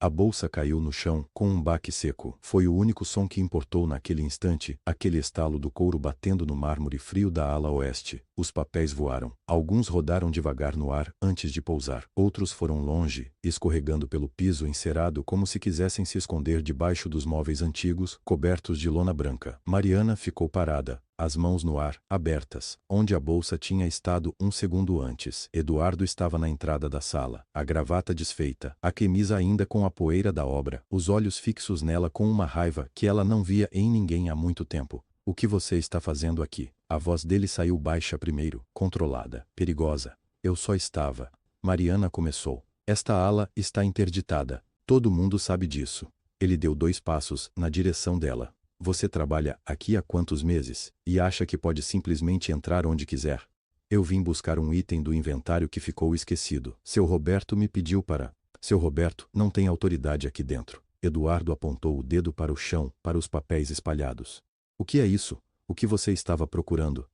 A bolsa caiu no chão com um baque seco. Foi o único som que importou naquele instante, aquele estalo do couro batendo no mármore frio da ala oeste. Os papéis voaram. Alguns rodaram devagar no ar antes de pousar. Outros foram longe, escorregando pelo piso encerado como se quisessem se esconder debaixo dos móveis antigos, cobertos de lona branca. Mariana ficou parada, as mãos no ar, abertas, onde a bolsa tinha estado um segundo antes. Eduardo estava na entrada da sala, a gravata desfeita, a camisa ainda com a poeira da obra, os olhos fixos nela com uma raiva que ela não via em ninguém há muito tempo. O que você está fazendo aqui? A voz dele saiu baixa primeiro, controlada, perigosa. Eu só estava. Mariana começou. Esta ala está interditada. Todo mundo sabe disso. Ele deu 2 passos na direção dela. Você trabalha aqui há quantos meses, e acha que pode simplesmente entrar onde quiser? Eu vim buscar um item do inventário que ficou esquecido. Seu Roberto me pediu para... Seu Roberto não tem autoridade aqui dentro. Eduardo apontou o dedo para o chão, para os papéis espalhados. O que é isso? O que você estava procurando?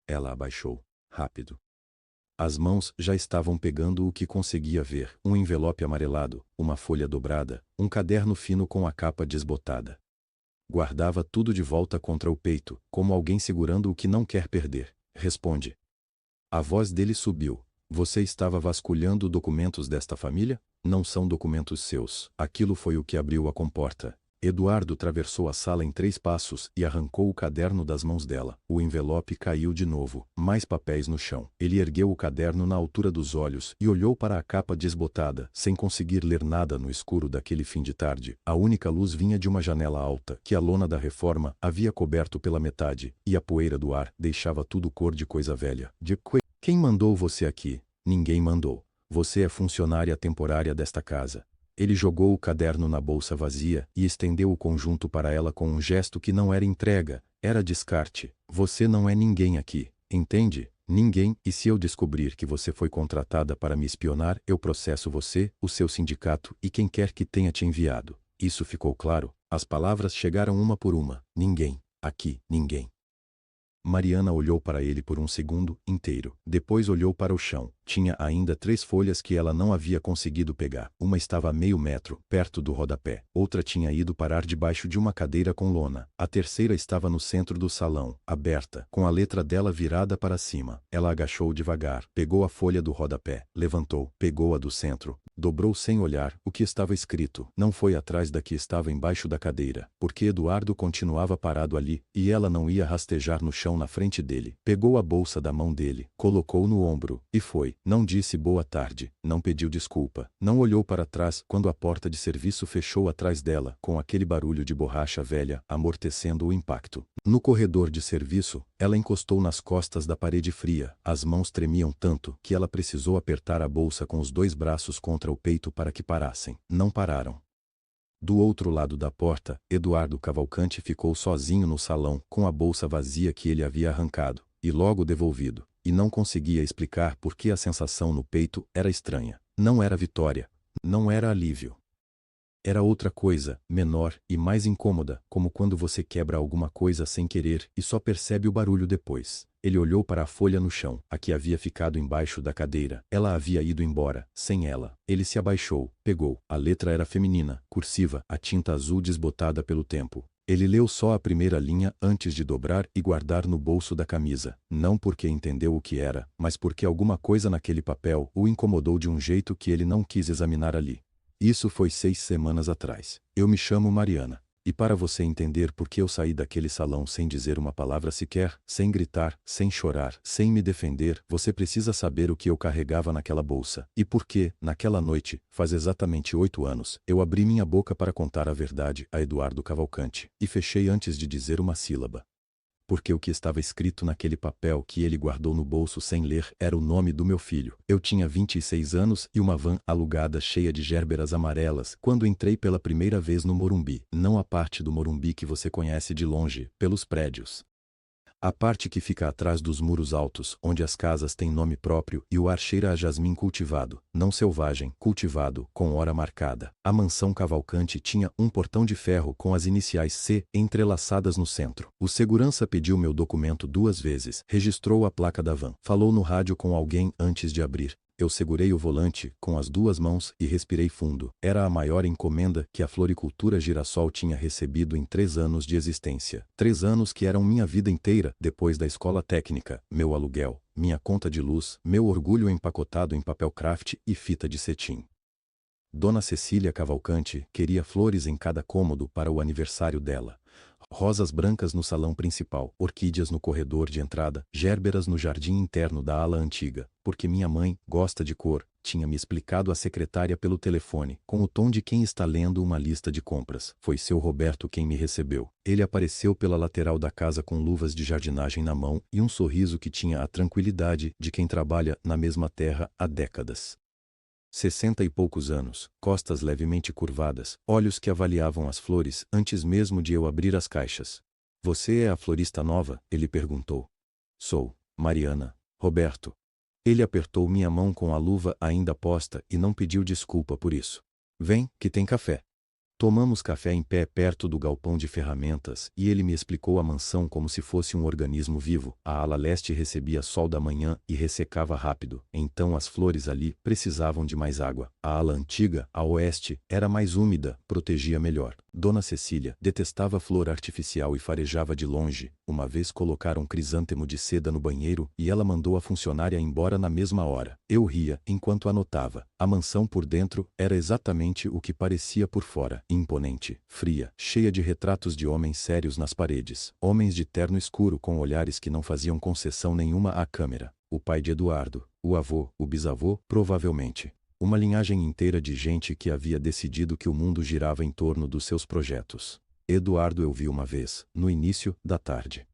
Ela abaixou. Rápido. As mãos já estavam pegando o que conseguia ver. Um envelope amarelado, uma folha dobrada, um caderno fino com a capa desbotada. Guardava tudo de volta contra o peito, como alguém segurando o que não quer perder. Responde. A voz dele subiu. Você estava vasculhando documentos desta família? Não são documentos seus. Aquilo foi o que abriu a comporta. Eduardo atravessou a sala em 3 passos e arrancou o caderno das mãos dela. O envelope caiu de novo. Mais papéis no chão. Ele ergueu o caderno na altura dos olhos e olhou para a capa desbotada, sem conseguir ler nada no escuro daquele fim de tarde. A única luz vinha de uma janela alta, que a lona da reforma havia coberto pela metade, e a poeira do ar deixava tudo cor de coisa velha. Quem mandou você aqui? Ninguém mandou. Você é funcionária temporária desta casa. Ele jogou o caderno na bolsa vazia e estendeu o conjunto para ela com um gesto que não era entrega, era descarte. Você não é ninguém aqui, entende? Ninguém, e se eu descobrir que você foi contratada para me espionar, eu processo você, o seu sindicato e quem quer que tenha te enviado. Isso ficou claro? As palavras chegaram uma por uma. Ninguém. Aqui, ninguém. Mariana olhou para ele por um segundo inteiro. Depois olhou para o chão. Tinha ainda 3 folhas que ela não havia conseguido pegar. Uma estava a meio metro, perto do rodapé. Outra tinha ido parar debaixo de uma cadeira com lona. A terceira estava no centro do salão, aberta, com a letra dela virada para cima. Ela agachou devagar, pegou a folha do rodapé, levantou, pegou a do centro, dobrou sem olhar o que estava escrito. Não foi atrás da que estava embaixo da cadeira, porque Eduardo continuava parado ali, e ela não ia rastejar no chão na frente dele. Pegou a bolsa da mão dele, colocou no ombro, e foi. Não disse boa tarde, não pediu desculpa, não olhou para trás quando a porta de serviço fechou atrás dela, com aquele barulho de borracha velha amortecendo o impacto. No corredor de serviço, ela encostou nas costas da parede fria. As mãos tremiam tanto que ela precisou apertar a bolsa com os 2 braços contra o peito para que parassem. Não pararam. Do outro lado da porta, Eduardo Cavalcante ficou sozinho no salão, com a bolsa vazia que ele havia arrancado, e logo devolvido, e não conseguia explicar por que a sensação no peito era estranha. Não era vitória, não era alívio. Era outra coisa, menor e mais incômoda, como quando você quebra alguma coisa sem querer e só percebe o barulho depois. Ele olhou para a folha no chão, a que havia ficado embaixo da cadeira. Ela havia ido embora, sem ela. Ele se abaixou, pegou. A letra era feminina, cursiva, a tinta azul desbotada pelo tempo. Ele leu só a primeira linha antes de dobrar e guardar no bolso da camisa. Não porque entendeu o que era, mas porque alguma coisa naquele papel o incomodou de um jeito que ele não quis examinar ali. Isso foi 6 semanas atrás. Eu me chamo Mariana. E para você entender por que eu saí daquele salão sem dizer uma palavra sequer, sem gritar, sem chorar, sem me defender, você precisa saber o que eu carregava naquela bolsa. E por que, naquela noite, faz exatamente 8 anos, eu abri minha boca para contar a verdade a Eduardo Cavalcante, e fechei antes de dizer uma sílaba. Porque o que estava escrito naquele papel que ele guardou no bolso sem ler era o nome do meu filho. Eu tinha 26 anos e uma van alugada cheia de gérberas amarelas quando entrei pela primeira vez no Morumbi. Não a parte do Morumbi que você conhece de longe, pelos prédios. A parte que fica atrás dos muros altos, onde as casas têm nome próprio e o ar cheira a jasmim cultivado, não selvagem, cultivado, com hora marcada. A mansão Cavalcante tinha um portão de ferro com as iniciais C entrelaçadas no centro. O segurança pediu meu documento 2 vezes, registrou a placa da van, falou no rádio com alguém antes de abrir. Eu segurei o volante com as duas mãos e respirei fundo. Era a maior encomenda que a floricultura Girassol tinha recebido em 3 anos de existência. 3 anos que eram minha vida inteira, depois da escola técnica, meu aluguel, minha conta de luz, meu orgulho empacotado em papel craft e fita de cetim. Dona Cecília Cavalcante queria flores em cada cômodo para o aniversário dela. Rosas brancas no salão principal, orquídeas no corredor de entrada, gérberas no jardim interno da ala antiga, porque minha mãe gosta de cor, tinha me explicado a secretária pelo telefone, com o tom de quem está lendo uma lista de compras. Foi seu Roberto quem me recebeu. Ele apareceu pela lateral da casa com luvas de jardinagem na mão e um sorriso que tinha a tranquilidade de quem trabalha na mesma terra há décadas. 60 e poucos anos, costas levemente curvadas, olhos que avaliavam as flores antes mesmo de eu abrir as caixas. Você é a florista nova? Ele perguntou. Sou, Mariana. Roberto. Ele apertou minha mão com a luva ainda posta e não pediu desculpa por isso. Vem, que tem café. Tomamos café em pé perto do galpão de ferramentas e ele me explicou a mansão como se fosse um organismo vivo. A ala leste recebia sol da manhã e ressecava rápido, então as flores ali precisavam de mais água. A ala antiga, a oeste, era mais úmida, protegia melhor. Dona Cecília detestava flor artificial e farejava de longe. Uma vez colocaram crisântemo de seda no banheiro e ela mandou a funcionária embora na mesma hora. Eu ria enquanto anotava. A mansão por dentro era exatamente o que parecia por fora. Imponente, fria, cheia de retratos de homens sérios nas paredes. Homens de terno escuro com olhares que não faziam concessão nenhuma à câmera. O pai de Eduardo, o avô, o bisavô, provavelmente. Uma linhagem inteira de gente que havia decidido que o mundo girava em torno dos seus projetos. Eduardo eu vi uma vez, no início da tarde.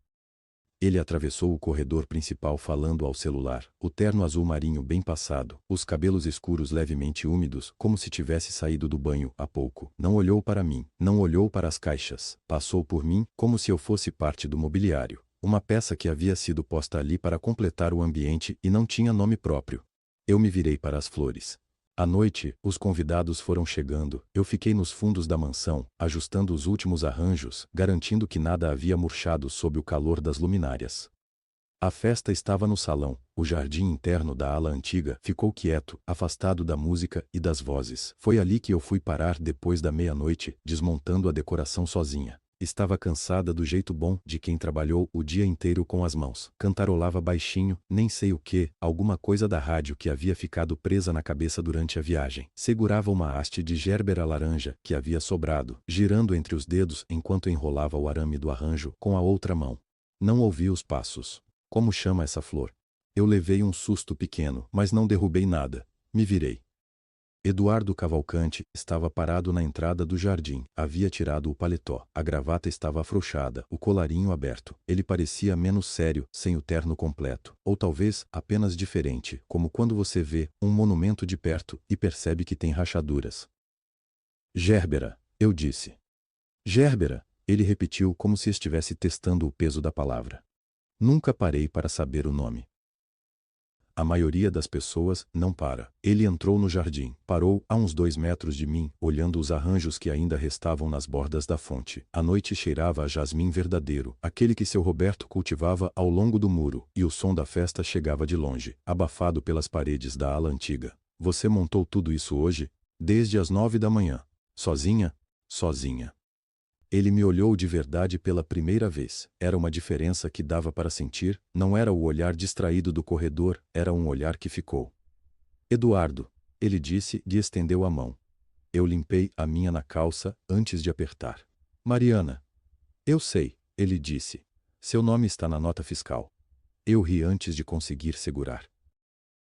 Ele atravessou o corredor principal falando ao celular, o terno azul marinho bem passado, os cabelos escuros levemente úmidos, como se tivesse saído do banho há pouco. Não olhou para mim, não olhou para as caixas, passou por mim como se eu fosse parte do mobiliário. Uma peça que havia sido posta ali para completar o ambiente e não tinha nome próprio. Eu me virei para as flores. À noite, os convidados foram chegando. Eu fiquei nos fundos da mansão, ajustando os últimos arranjos, garantindo que nada havia murchado sob o calor das luminárias. A festa estava no salão. O jardim interno da ala antiga ficou quieto, afastado da música e das vozes. Foi ali que eu fui parar depois da meia-noite, desmontando a decoração sozinha. Estava cansada do jeito bom de quem trabalhou o dia inteiro com as mãos. Cantarolava baixinho, nem sei o que, alguma coisa da rádio que havia ficado presa na cabeça durante a viagem. Segurava uma haste de gérbera laranja que havia sobrado, girando entre os dedos enquanto enrolava o arame do arranjo com a outra mão. Não ouvi os passos. Como chama essa flor? Eu levei um susto pequeno, mas não derrubei nada. Me virei. Eduardo Cavalcante estava parado na entrada do jardim. Havia tirado o paletó. A gravata estava afrouxada, o colarinho aberto. Ele parecia menos sério, sem o terno completo. Ou talvez apenas diferente, como quando você vê um monumento de perto e percebe que tem rachaduras. Gérbera, eu disse. Gérbera, ele repetiu como se estivesse testando o peso da palavra. Nunca parei para saber o nome. A maioria das pessoas não para. Ele entrou no jardim, parou a uns 2 metros de mim, olhando os arranjos que ainda restavam nas bordas da fonte. A noite cheirava a jasmim verdadeiro, aquele que seu Roberto cultivava ao longo do muro, e o som da festa chegava de longe, abafado pelas paredes da ala antiga. Você montou tudo isso hoje? Desde as 9 da manhã. Sozinha? Sozinha. Ele me olhou de verdade pela primeira vez. Era uma diferença que dava para sentir, não era o olhar distraído do corredor, era um olhar que ficou. Eduardo, ele disse e estendeu a mão. Eu limpei a minha na calça antes de apertar. Mariana. Eu sei, ele disse. Seu nome está na nota fiscal. Eu ri antes de conseguir segurar.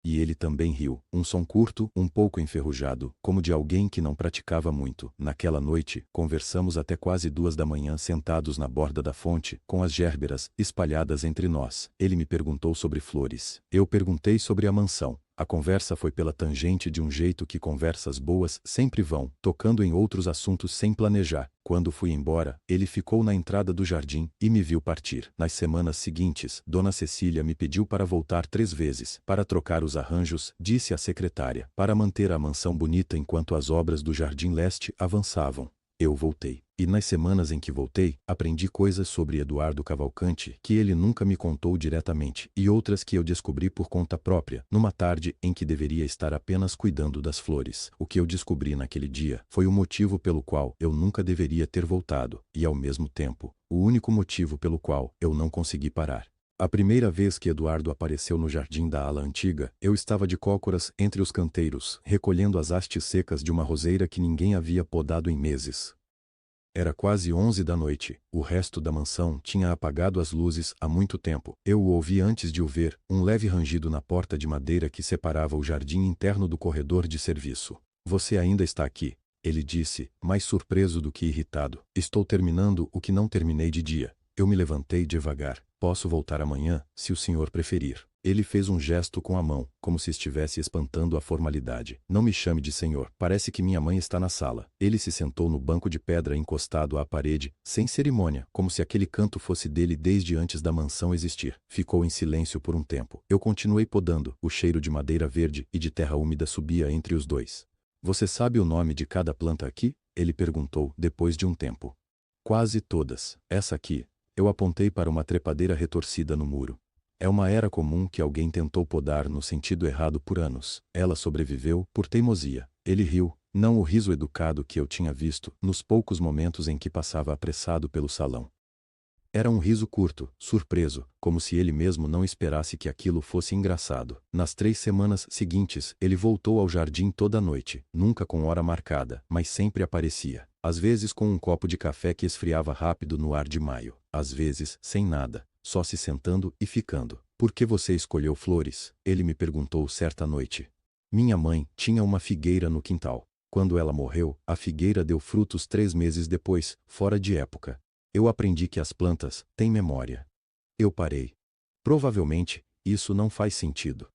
E ele também riu, um som curto, um pouco enferrujado, como de alguém que não praticava muito. Naquela noite, conversamos até quase 2 da manhã sentados na borda da fonte, com as gérberas espalhadas entre nós. Ele me perguntou sobre flores. Eu perguntei sobre a mansão. A conversa foi pela tangente de um jeito que conversas boas sempre vão, tocando em outros assuntos sem planejar. Quando fui embora, ele ficou na entrada do jardim e me viu partir. Nas semanas seguintes, Dona Cecília me pediu para voltar 3 vezes, para trocar os arranjos, disse a secretária, para manter a mansão bonita enquanto as obras do Jardim Leste avançavam. Eu voltei. E nas semanas em que voltei, aprendi coisas sobre Eduardo Cavalcanti que ele nunca me contou diretamente e outras que eu descobri por conta própria, numa tarde em que deveria estar apenas cuidando das flores. O que eu descobri naquele dia foi o motivo pelo qual eu nunca deveria ter voltado e, ao mesmo tempo, o único motivo pelo qual eu não consegui parar. A primeira vez que Eduardo apareceu no jardim da ala antiga, eu estava de cócoras entre os canteiros, recolhendo as hastes secas de uma roseira que ninguém havia podado em meses. Era quase 11 da noite. O resto da mansão tinha apagado as luzes há muito tempo. Eu o ouvi antes de o ver, um leve rangido na porta de madeira que separava o jardim interno do corredor de serviço. Você ainda está aqui, ele disse, mais surpreso do que irritado. Estou terminando o que não terminei de dia. Eu me levantei devagar. Posso voltar amanhã, se o senhor preferir. Ele fez um gesto com a mão, como se estivesse espantando a formalidade. Não me chame de senhor. Parece que minha mãe está na sala. Ele se sentou no banco de pedra encostado à parede, sem cerimônia, como se aquele canto fosse dele desde antes da mansão existir. Ficou em silêncio por um tempo. Eu continuei podando. O cheiro de madeira verde e de terra úmida subia entre os dois. Você sabe o nome de cada planta aqui? Ele perguntou, depois de um tempo. Quase todas. Essa aqui. Eu apontei para uma trepadeira retorcida no muro. É uma era comum que alguém tentou podar no sentido errado por anos. Ela sobreviveu por teimosia. Ele riu, não o riso educado que eu tinha visto nos poucos momentos em que passava apressado pelo salão. Era um riso curto, surpreso, como se ele mesmo não esperasse que aquilo fosse engraçado. Nas 3 semanas seguintes, ele voltou ao jardim toda noite, nunca com hora marcada, mas sempre aparecia. Às vezes com um copo de café que esfriava rápido no ar de maio, às vezes sem nada, só se sentando e ficando. Por que você escolheu flores? Ele me perguntou certa noite. Minha mãe tinha uma figueira no quintal. Quando ela morreu, a figueira deu frutos 3 meses depois, fora de época. Eu aprendi que as plantas têm memória. Eu parei. Provavelmente, isso não faz sentido.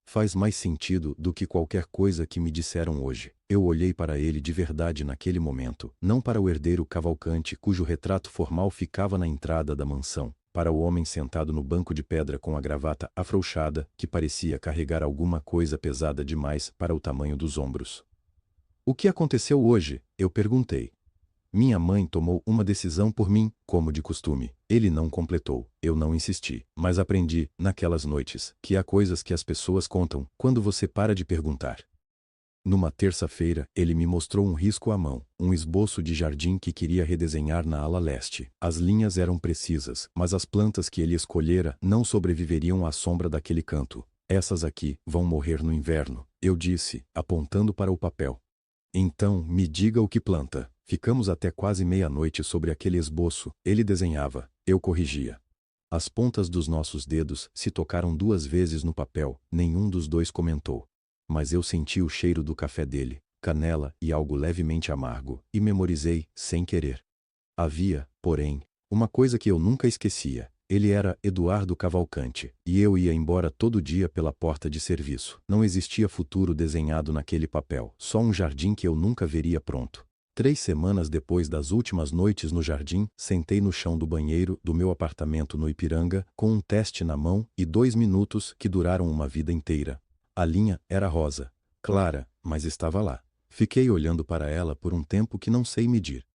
Faz mais sentido do que qualquer coisa que me disseram hoje. Eu olhei para ele de verdade naquele momento, não para o herdeiro Cavalcanti cujo retrato formal ficava na entrada da mansão, para o homem sentado no banco de pedra com a gravata afrouxada, que parecia carregar alguma coisa pesada demais para o tamanho dos ombros. O que aconteceu hoje? Eu perguntei. Minha mãe tomou uma decisão por mim, como de costume. Ele não completou. Eu não insisti. Mas aprendi, naquelas noites, que há coisas que as pessoas contam quando você para de perguntar. Numa terça-feira, ele me mostrou um risco à mão, um esboço de jardim que queria redesenhar na ala leste. As linhas eram precisas, mas as plantas que ele escolhera não sobreviveriam à sombra daquele canto. Essas aqui vão morrer no inverno, eu disse, apontando para o papel. Então, me diga o que planta. Ficamos até quase meia-noite sobre aquele esboço. Ele desenhava, eu corrigia. As pontas dos nossos dedos se tocaram 2 vezes no papel, nenhum dos dois comentou. Mas eu senti o cheiro do café dele, canela e algo levemente amargo, e memorizei, sem querer. Havia, porém, uma coisa que eu nunca esquecia. Ele era Eduardo Cavalcanti, e eu ia embora todo dia pela porta de serviço. Não existia futuro desenhado naquele papel, só um jardim que eu nunca veria pronto. 3 semanas depois das últimas noites no jardim, sentei no chão do banheiro do meu apartamento no Ipiranga, com um teste na mão e 2 minutos que duraram uma vida inteira. A linha era rosa, clara, mas estava lá. Fiquei olhando para ela por um tempo que não sei medir.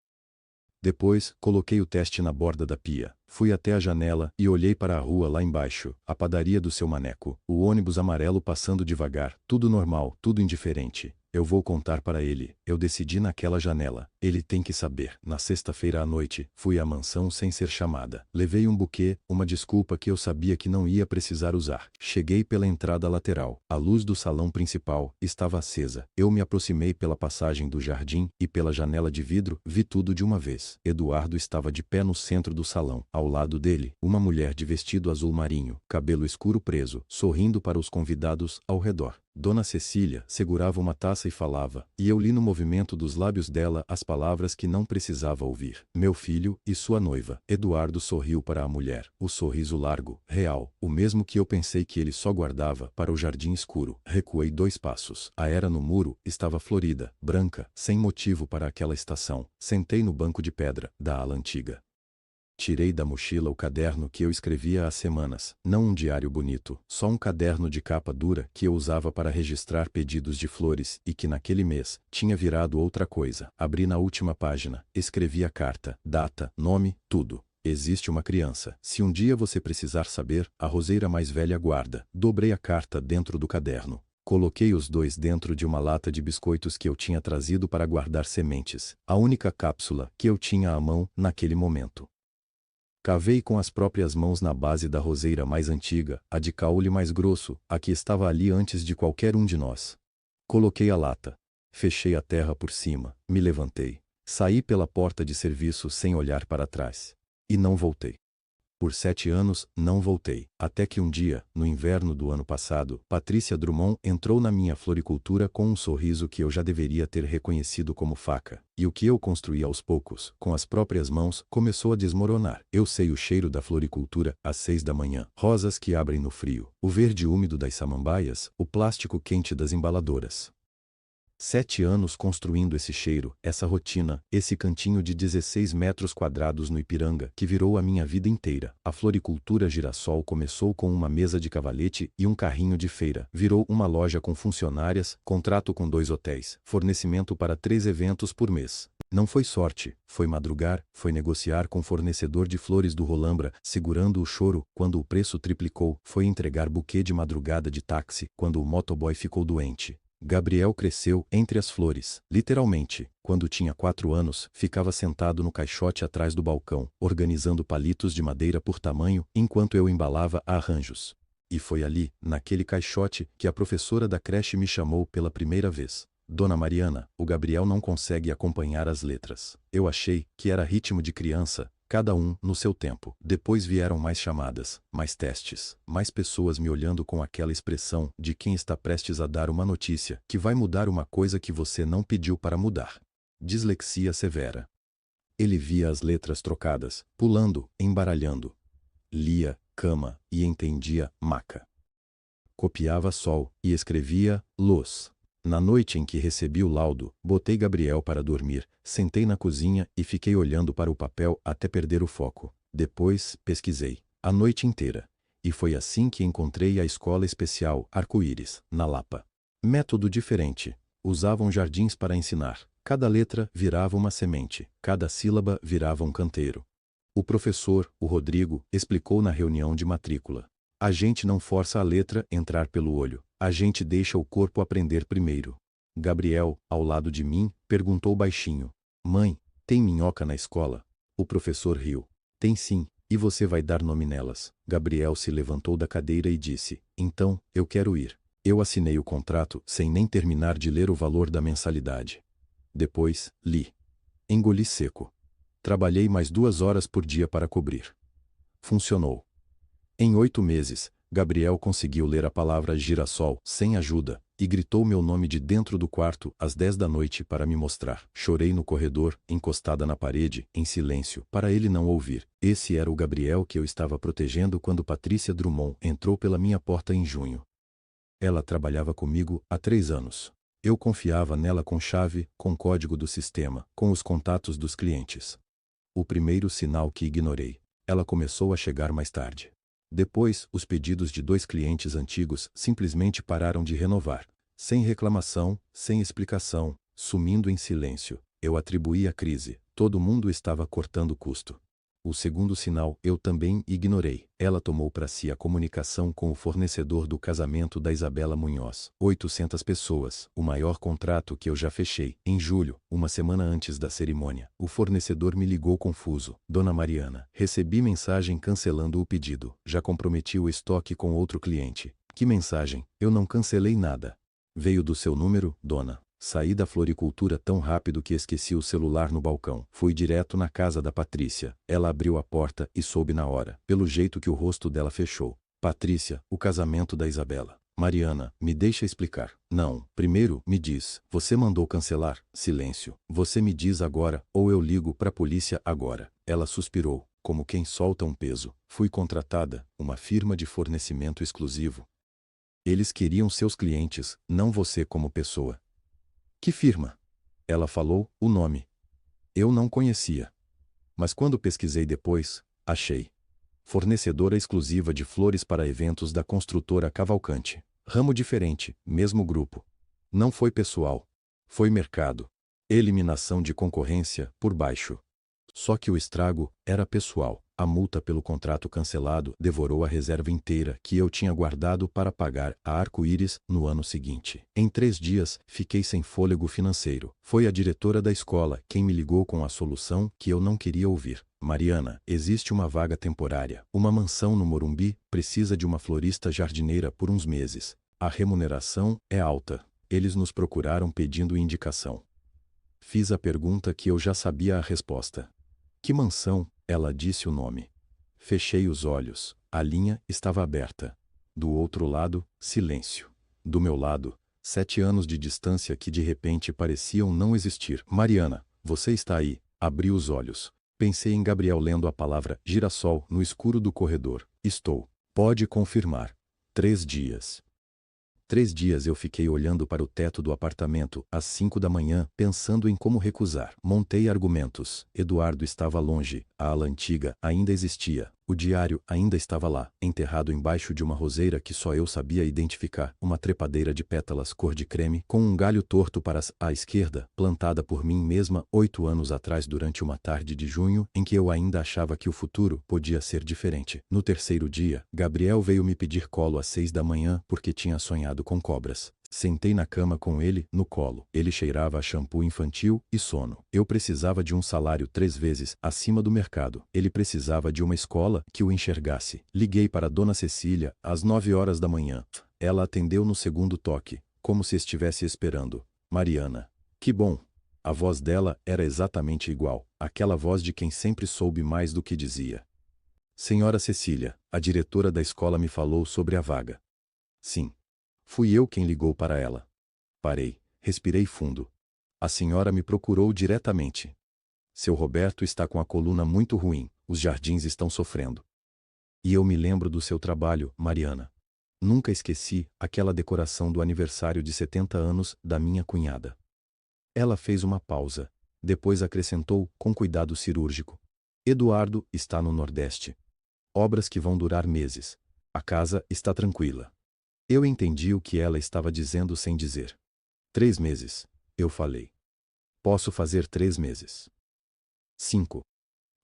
Depois, coloquei o teste na borda da pia. Fui até a janela e olhei para a rua lá embaixo, a padaria do seu Maneco, o ônibus amarelo passando devagar, tudo normal, tudo indiferente. Eu vou contar para ele. Eu decidi naquela janela. Ele tem que saber. Na sexta-feira à noite, fui à mansão sem ser chamada. Levei um buquê, uma desculpa que eu sabia que não ia precisar usar. Cheguei pela entrada lateral. A luz do salão principal estava acesa. Eu me aproximei pela passagem do jardim e pela janela de vidro, vi tudo de uma vez. Eduardo estava de pé no centro do salão. Ao lado dele, uma mulher de vestido azul marinho, cabelo escuro preso, sorrindo para os convidados ao redor. Dona Cecília segurava uma taça e falava, e eu li no movimento dos lábios dela as palavras que não precisava ouvir. Meu filho e sua noiva. Eduardo sorriu para a mulher, o sorriso largo, real, o mesmo que eu pensei que ele só guardava para o jardim escuro. Recuei 2 passos. A era no muro estava florida, branca, sem motivo para aquela estação. Sentei no banco de pedra da ala antiga. Tirei da mochila o caderno que eu escrevia há semanas, não um diário bonito, só um caderno de capa dura que eu usava para registrar pedidos de flores e que naquele mês tinha virado outra coisa. Abri na última página, escrevi a carta, data, nome, tudo. Existe uma criança. Se um dia você precisar saber, a roseira mais velha guarda. Dobrei a carta dentro do caderno. Coloquei os dois dentro de uma lata de biscoitos que eu tinha trazido para guardar sementes, a única cápsula que eu tinha à mão naquele momento. Cavei com as próprias mãos na base da roseira mais antiga, a de caule mais grosso, a que estava ali antes de qualquer um de nós. Coloquei a lata. Fechei a terra por cima, me levantei. Saí pela porta de serviço sem olhar para trás. E não voltei. Por 7 anos, não voltei. Até que um dia, no inverno do ano passado, Patrícia Drummond entrou na minha floricultura com um sorriso que eu já deveria ter reconhecido como faca. E o que eu construí aos poucos, com as próprias mãos, começou a desmoronar. Eu sei o cheiro da floricultura às 6 da manhã. Rosas que abrem no frio. O verde úmido das samambaias. O plástico quente das embaladoras. 7 anos construindo esse cheiro, essa rotina, esse cantinho de 16 metros quadrados no Ipiranga, que virou a minha vida inteira. A floricultura Girassol começou com uma mesa de cavalete e um carrinho de feira. Virou uma loja com funcionárias, contrato com 2 hotéis, fornecimento para 3 eventos por mês. Não foi sorte, foi madrugar, foi negociar com fornecedor de flores do Rolambra, segurando o choro quando o preço triplicou, foi entregar buquê de madrugada de táxi quando o motoboy ficou doente. Gabriel cresceu entre as flores. Literalmente, quando tinha 4 anos, ficava sentado no caixote atrás do balcão, organizando palitos de madeira por tamanho, enquanto eu embalava arranjos. E foi ali, naquele caixote, que a professora da creche me chamou pela primeira vez. Dona Mariana, o Gabriel não consegue acompanhar as letras. Eu achei que era ritmo de criança, cada um no seu tempo. Depois vieram mais chamadas, mais testes, mais pessoas me olhando com aquela expressão de quem está prestes a dar uma notícia que vai mudar uma coisa que você não pediu para mudar. Dislexia severa. Ele via as letras trocadas, pulando, embaralhando. Lia, cama, e entendia, maca. Copiava sol, e escrevia, luz. Na noite em que recebi o laudo, botei Gabriel para dormir, sentei na cozinha e fiquei olhando para o papel até perder o foco. Depois, pesquisei. A noite inteira. E foi assim que encontrei a Escola Especial Arco-Íris, na Lapa. Método diferente. Usavam jardins para ensinar. Cada letra virava uma semente, cada sílaba virava um canteiro. O professor, o Rodrigo, explicou na reunião de matrícula. A gente não força a letra entrar pelo olho. A gente deixa o corpo aprender primeiro. Gabriel, ao lado de mim, perguntou baixinho. Mãe, tem minhoca na escola? O professor riu. Tem sim, e você vai dar nome nelas. Gabriel se levantou da cadeira e disse. Então, eu quero ir. Eu assinei o contrato sem nem terminar de ler o valor da mensalidade. Depois, li. Engoli seco. Trabalhei mais 2 horas por dia para cobrir. Funcionou. Em 8 meses, Gabriel conseguiu ler a palavra girassol sem ajuda e gritou meu nome de dentro do quarto às 10 da noite para me mostrar. Chorei no corredor, encostada na parede, em silêncio, para ele não ouvir. Esse era o Gabriel que eu estava protegendo quando Patrícia Drummond entrou pela minha porta em junho. Ela trabalhava comigo há 3 anos. Eu confiava nela com chave, com código do sistema, com os contatos dos clientes. O primeiro sinal que ignorei. Ela começou a chegar mais tarde. Depois, os pedidos de 2 clientes antigos simplesmente pararam de renovar. Sem reclamação, sem explicação, sumindo em silêncio. Eu atribuí a crise. Todo mundo estava cortando custo. O segundo sinal eu também ignorei. Ela tomou para si a comunicação com o fornecedor do casamento da Isabela Munhoz. 800 pessoas, o maior contrato que eu já fechei. Em julho, uma semana antes da cerimônia, o fornecedor me ligou confuso. Dona Mariana, recebi mensagem cancelando o pedido. Já comprometi o estoque com outro cliente. Que mensagem? Eu não cancelei nada. Veio do seu número, dona? Saí da floricultura tão rápido que esqueci o celular no balcão. Fui direto na casa da Patrícia. Ela abriu a porta e soube na hora, pelo jeito que o rosto dela fechou. Patrícia, o casamento da Isabela. Mariana, me deixa explicar. Não, primeiro, me diz, você mandou cancelar? Silêncio. Você me diz agora, ou eu ligo pra polícia agora. Ela suspirou, como quem solta um peso. Fui contratada, uma firma de fornecimento exclusivo. Eles queriam seus clientes, não você como pessoa. Que firma? Ela falou o nome. Eu não conhecia. Mas quando pesquisei depois, Achei. Fornecedora exclusiva de flores para eventos da construtora Cavalcante. Ramo diferente, mesmo grupo. Não foi pessoal. Foi mercado. Eliminação de concorrência, por baixo. Só que o estrago era pessoal. A multa pelo contrato cancelado devorou a reserva inteira que eu tinha guardado para pagar a Arco-Íris no ano seguinte. Em 3 dias, fiquei sem fôlego financeiro. Foi a diretora da escola quem me ligou com a solução que eu não queria ouvir. Mariana, existe uma vaga temporária. Uma mansão no Morumbi precisa de uma florista jardineira por uns meses. A remuneração é alta. Eles nos procuraram pedindo indicação. Fiz a pergunta que eu já sabia a resposta. Que mansão? Ela disse o nome. Fechei os olhos. A linha estava aberta. Do outro lado, silêncio. Do meu lado, 7 anos de distância que de repente pareciam não existir. Mariana, você está aí. Abri os olhos. Pensei em Gabriel lendo a palavra girassol no escuro do corredor. Estou. Pode confirmar. 3 dias. 3 dias eu fiquei olhando para o teto do apartamento, às 5 da manhã, pensando em como recusar. Montei argumentos. Eduardo estava longe, a ala antiga ainda existia, o diário ainda estava lá, enterrado embaixo de uma roseira que só eu sabia identificar, uma trepadeira de pétalas cor de creme, com um galho torto para a esquerda, plantada por mim mesma 8 anos atrás durante uma tarde de junho, em que eu ainda achava que o futuro podia ser diferente. No terceiro dia, Gabriel veio me pedir colo às 6 da manhã porque tinha sonhado com cobras. Sentei na cama com ele, no colo. Ele cheirava a shampoo infantil e sono. Eu precisava de um salário 3 vezes acima do mercado. Ele precisava de uma escola que o enxergasse. Liguei para Dona Cecília, às 9 horas da manhã. Ela atendeu no segundo toque, como se estivesse esperando. Mariana. Que bom. A voz dela era exatamente igual, aquela voz de quem sempre soube mais do que dizia. Senhora Cecília, a diretora da escola me falou sobre a vaga. Sim. Fui eu quem ligou para ela. Parei, respirei fundo. A senhora me procurou diretamente. Seu Roberto está com a coluna muito ruim, os jardins estão sofrendo. E eu me lembro do seu trabalho, Mariana. Nunca esqueci aquela decoração do aniversário de 70 anos da minha cunhada. Ela fez uma pausa, depois acrescentou com cuidado cirúrgico. Eduardo está no Nordeste. Obras que vão durar meses. A casa está tranquila. Eu entendi o que ela estava dizendo sem dizer. 3 meses, eu falei. Posso fazer 3 meses. 5.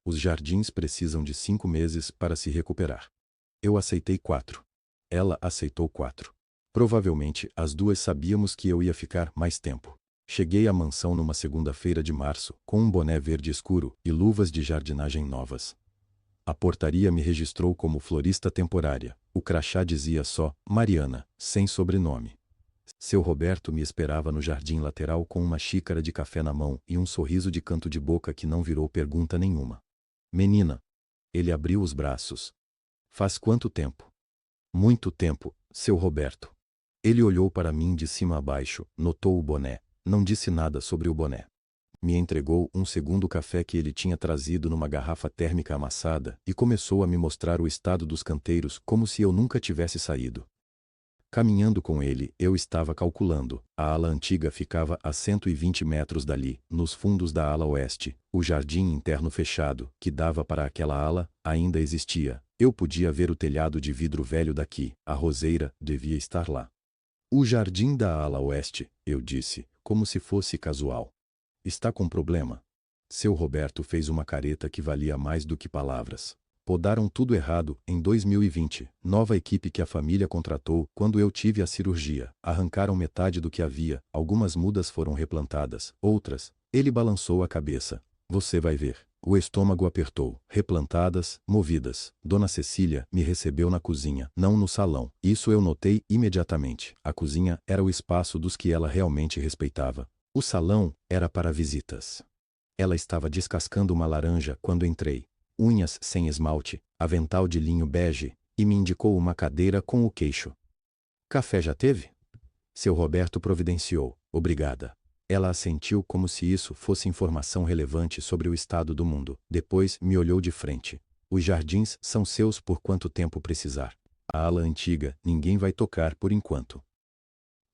Os jardins precisam de 5 meses para se recuperar. Eu aceitei 4. Ela aceitou 4. Provavelmente as duas sabíamos que eu ia ficar mais tempo. Cheguei à mansão numa segunda-feira de março, com um boné verde escuro e luvas de jardinagem novas. A portaria me registrou como florista temporária. O crachá dizia só Mariana, sem sobrenome. Seu Roberto me esperava no jardim lateral com uma xícara de café na mão e um sorriso de canto de boca que não virou pergunta nenhuma. Menina. Ele abriu os braços. Faz quanto tempo? Muito tempo, seu Roberto. Ele olhou para mim de cima a baixo, notou o boné, não disse nada sobre o boné. Me entregou um segundo café que ele tinha trazido numa garrafa térmica amassada e começou a me mostrar o estado dos canteiros como se eu nunca tivesse saído. Caminhando com ele, eu estava calculando. A ala antiga ficava a 120 metros dali, nos fundos da ala oeste. O jardim interno fechado, que dava para aquela ala, ainda existia. Eu podia ver o telhado de vidro velho daqui. A roseira devia estar lá. O jardim da ala oeste, eu disse, como se fosse casual. Está com problema? Seu Roberto fez uma careta que valia mais do que palavras. Podaram tudo errado em 2020, nova equipe que a família contratou quando eu tive a cirurgia. Arrancaram metade do que havia, algumas mudas foram replantadas, outras. Ele balançou a cabeça. Você vai ver. O estômago apertou. Replantadas, movidas. Dona Cecília me recebeu na cozinha, não no salão. Isso eu notei imediatamente. A cozinha era o espaço dos que ela realmente respeitava. O salão era para visitas. Ela estava descascando uma laranja quando entrei. Unhas sem esmalte, avental de linho bege, e me indicou uma cadeira com o queixo. Café já teve? Seu Roberto providenciou. Obrigada. Ela assentiu como se isso fosse informação relevante sobre o estado do mundo. Depois me olhou de frente. Os jardins são seus por quanto tempo precisar. A ala antiga ninguém vai tocar por enquanto.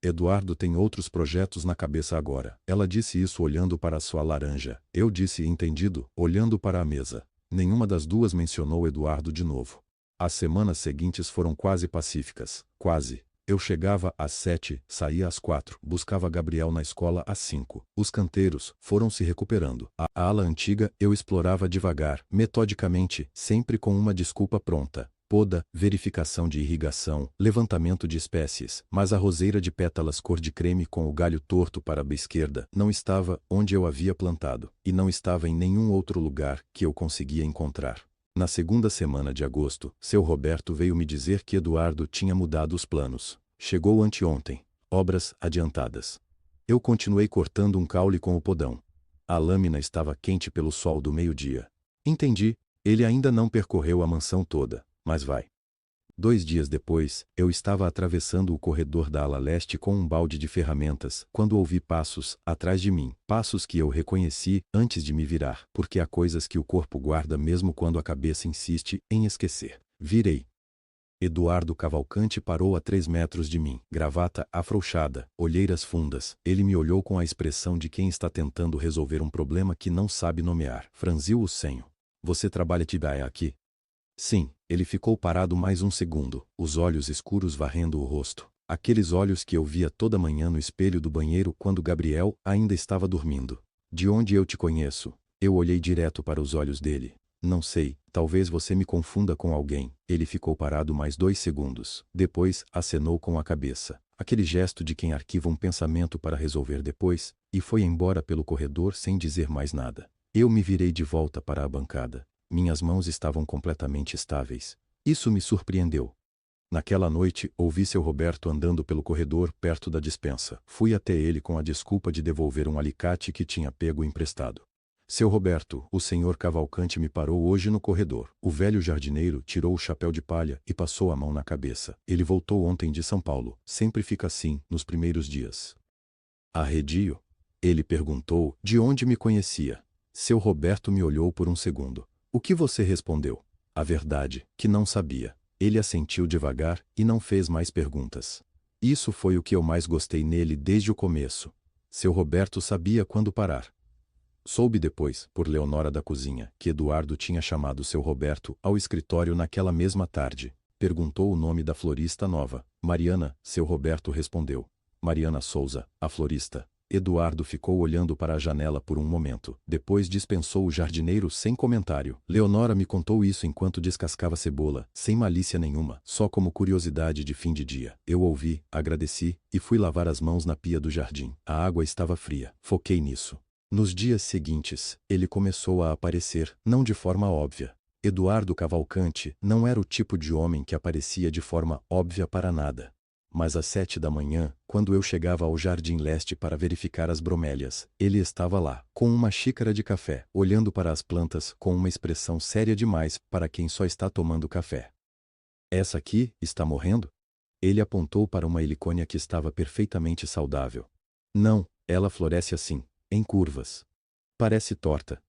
Eduardo tem outros projetos na cabeça agora. Ela disse isso olhando para sua laranja. Eu disse entendido, olhando para a mesa. Nenhuma das duas mencionou Eduardo de novo. As semanas seguintes foram quase pacíficas. Quase. Eu chegava às 7, saía às 4, buscava Gabriel na escola às 5. Os canteiros foram se recuperando. A ala antiga eu explorava devagar, metodicamente, sempre com uma desculpa pronta. Poda, verificação de irrigação, levantamento de espécies, mas a roseira de pétalas cor de creme com o galho torto para a esquerda não estava onde eu havia plantado, e não estava em nenhum outro lugar que eu conseguia encontrar. Na segunda semana de agosto, seu Roberto veio me dizer que Eduardo tinha mudado os planos. Chegou anteontem. Obras adiantadas. Eu continuei cortando um caule com o podão. A lâmina estava quente pelo sol do meio-dia. Entendi. Ele ainda não percorreu a mansão toda, mas vai. 2 dias depois, eu estava atravessando o corredor da ala leste com um balde de ferramentas, quando ouvi passos atrás de mim, passos que eu reconheci antes de me virar, porque há coisas que o corpo guarda mesmo quando a cabeça insiste em esquecer. Virei. Eduardo Cavalcante parou a 3 metros de mim, gravata afrouxada, olheiras fundas. Ele me olhou com a expressão de quem está tentando resolver um problema que não sabe nomear. Franziu o senho. Você trabalha aqui? Sim. Ele ficou parado mais um segundo, os olhos escuros varrendo o rosto. Aqueles olhos que eu via toda manhã no espelho do banheiro quando Gabriel ainda estava dormindo. De onde eu te conheço? Eu olhei direto para os olhos dele. Não sei, talvez você me confunda com alguém. Ele ficou parado mais 2 segundos. Depois, acenou com a cabeça. Aquele gesto de quem arquiva um pensamento para resolver depois, e foi embora pelo corredor sem dizer mais nada. Eu me virei de volta para a bancada. Minhas mãos estavam completamente estáveis. Isso me surpreendeu. Naquela noite, ouvi seu Roberto andando pelo corredor perto da despensa. Fui até ele com a desculpa de devolver um alicate que tinha pego emprestado. Seu Roberto, o senhor Cavalcante me parou hoje no corredor. O velho jardineiro tirou o chapéu de palha e passou a mão na cabeça. Ele voltou ontem de São Paulo. Sempre fica assim, nos primeiros dias. Arredio? Ele perguntou de onde me conhecia. Seu Roberto me olhou por um segundo. O que você respondeu? A verdade, que não sabia. Ele assentiu devagar e não fez mais perguntas. Isso foi o que eu mais gostei nele desde o começo. Seu Roberto sabia quando parar. Soube depois, por Leonora da cozinha, que Eduardo tinha chamado seu Roberto ao escritório naquela mesma tarde. Perguntou o nome da florista nova. Mariana, seu Roberto respondeu. Mariana Souza, a florista. Eduardo ficou olhando para a janela por um momento. Depois dispensou o jardineiro sem comentário. Leonora me contou isso enquanto descascava cebola, sem malícia nenhuma, só como curiosidade de fim de dia. Eu ouvi, agradeci, e fui lavar as mãos na pia do jardim. A água estava fria. Foquei nisso. Nos dias seguintes, ele começou a aparecer, não de forma óbvia. Eduardo Cavalcante não era o tipo de homem que aparecia de forma óbvia para nada. Mas às 7 da manhã, quando eu chegava ao Jardim Leste para verificar as bromélias, ele estava lá, com uma xícara de café, olhando para as plantas com uma expressão séria demais para quem só está tomando café. Essa aqui está morrendo? Ele apontou para uma helicônia que estava perfeitamente saudável. Não, ela floresce assim, em curvas. Parece torta.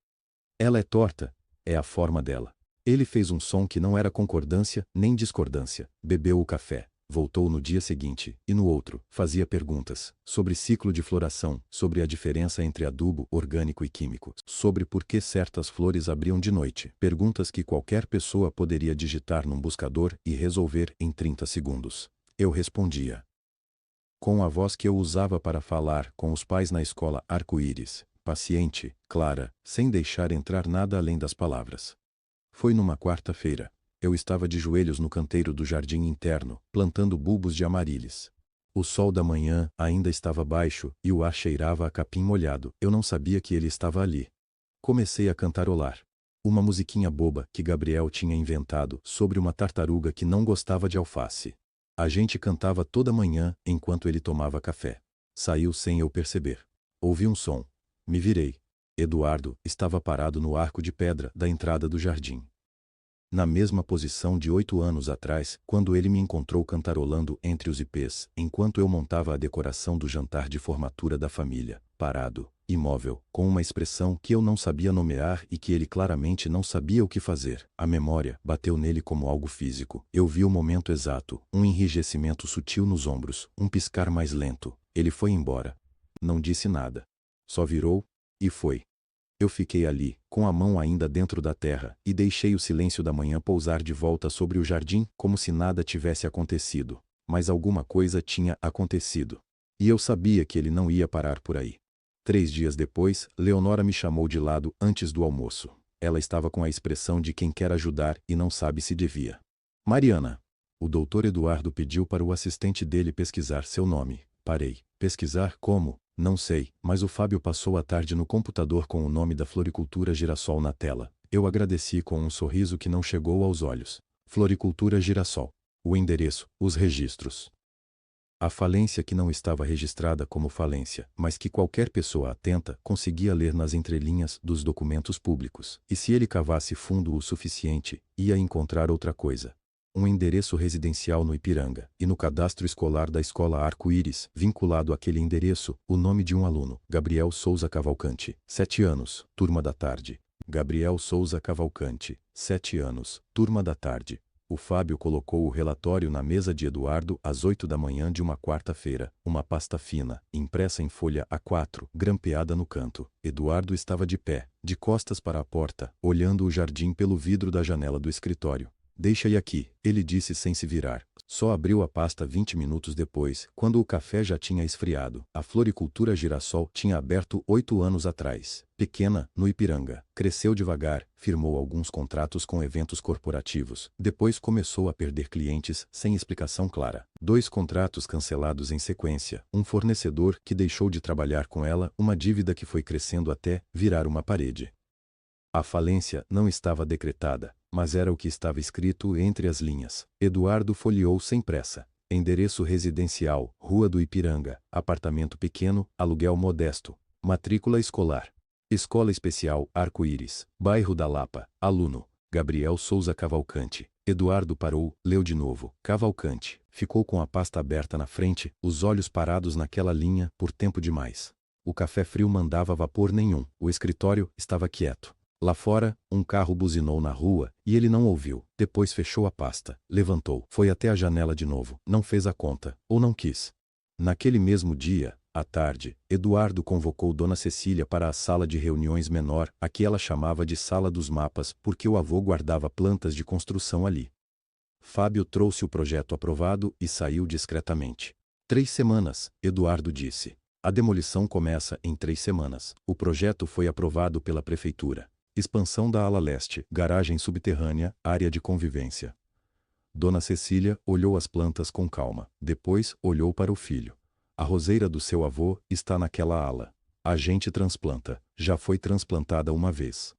Ela é torta, é a forma dela. Ele fez um som que não era concordância nem discordância. Bebeu o café. Voltou no dia seguinte, e no outro, fazia perguntas, sobre ciclo de floração, sobre a diferença entre adubo orgânico e químico, sobre por que certas flores abriam de noite, perguntas que qualquer pessoa poderia digitar num buscador e resolver em 30 segundos. Eu respondia. Com a voz que eu usava para falar com os pais na escola Arco-Íris, paciente, clara, sem deixar entrar nada além das palavras. Foi numa quarta-feira. Eu estava de joelhos no canteiro do jardim interno, plantando bulbos de amarílis. O sol da manhã ainda estava baixo e o ar cheirava a capim molhado. Eu não sabia que ele estava ali. Comecei a cantarolar. Uma musiquinha boba que Gabriel tinha inventado sobre uma tartaruga que não gostava de alface. A gente cantava toda manhã enquanto ele tomava café. Saiu sem eu perceber. Ouvi um som. Me virei. Eduardo estava parado no arco de pedra da entrada do jardim. Na mesma posição de 8 anos atrás, quando ele me encontrou cantarolando entre os ipês, enquanto eu montava a decoração do jantar de formatura da família, parado, imóvel, com uma expressão que eu não sabia nomear e que ele claramente não sabia o que fazer. A memória bateu nele como algo físico. Eu vi o momento exato, um enrijecimento sutil nos ombros, um piscar mais lento. Ele foi embora. Não disse nada. Só virou, e foi. Eu fiquei ali, com a mão ainda dentro da terra, e deixei o silêncio da manhã pousar de volta sobre o jardim, como se nada tivesse acontecido. Mas alguma coisa tinha acontecido. E eu sabia que ele não ia parar por aí. 3 dias depois, Leonora me chamou de lado antes do almoço. Ela estava com a expressão de quem quer ajudar e não sabe se devia. Mariana. O doutor Eduardo pediu para o assistente dele pesquisar seu nome. Parei. Pesquisar como? Não sei, mas o Fábio passou a tarde no computador com o nome da Floricultura Girassol na tela. Eu agradeci com um sorriso que não chegou aos olhos. Floricultura Girassol. O endereço, os registros. A falência que não estava registrada como falência, mas que qualquer pessoa atenta conseguia ler nas entrelinhas dos documentos públicos. E se ele cavasse fundo o suficiente, ia encontrar outra coisa. Um endereço residencial no Ipiranga, e no cadastro escolar da escola Arco-Íris, vinculado àquele endereço, o nome de um aluno, Gabriel Souza Cavalcante, 7 anos, turma da tarde. Gabriel Souza Cavalcante, 7 anos, turma da tarde. O Fábio colocou o relatório na mesa de Eduardo às 8 da manhã de uma quarta-feira, uma pasta fina, impressa em folha A4, grampeada no canto. Eduardo estava de pé, de costas para a porta, olhando o jardim pelo vidro da janela do escritório. Deixa-e aqui, ele disse sem se virar. Só abriu a pasta 20 minutos depois, quando o café já tinha esfriado. A Floricultura Girassol tinha aberto 8 anos atrás. Pequena, no Ipiranga. Cresceu devagar, firmou alguns contratos com eventos corporativos. Depois começou a perder clientes, sem explicação clara. 2 contratos cancelados em sequência. Um fornecedor que deixou de trabalhar com ela, uma dívida que foi crescendo até virar uma parede. A falência não estava decretada, mas era o que estava escrito entre as linhas. Eduardo folheou sem pressa. Endereço residencial, Rua do Ipiranga, apartamento pequeno, aluguel modesto. Matrícula escolar. Escola Especial Arco-Íris, bairro da Lapa, aluno, Gabriel Souza Cavalcante. Eduardo parou, leu de novo, Cavalcante. Ficou com a pasta aberta na frente, os olhos parados naquela linha, por tempo demais. O café frio mandava vapor nenhum, o escritório estava quieto. Lá fora, um carro buzinou na rua, e ele não ouviu. Depois fechou a pasta, levantou, foi até a janela de novo, não fez a conta, ou não quis. Naquele mesmo dia, à tarde, Eduardo convocou Dona Cecília para a sala de reuniões menor, a que ela chamava de Sala dos Mapas, porque o avô guardava plantas de construção ali. Fábio trouxe o projeto aprovado e saiu discretamente. 3 semanas, Eduardo disse. A demolição começa em 3 semanas. O projeto foi aprovado pela prefeitura. Expansão da ala leste, garagem subterrânea, área de convivência. Dona Cecília olhou as plantas com calma. Depois, olhou para o filho. A roseira do seu avô está naquela ala. A gente transplanta. Já foi transplantada uma vez.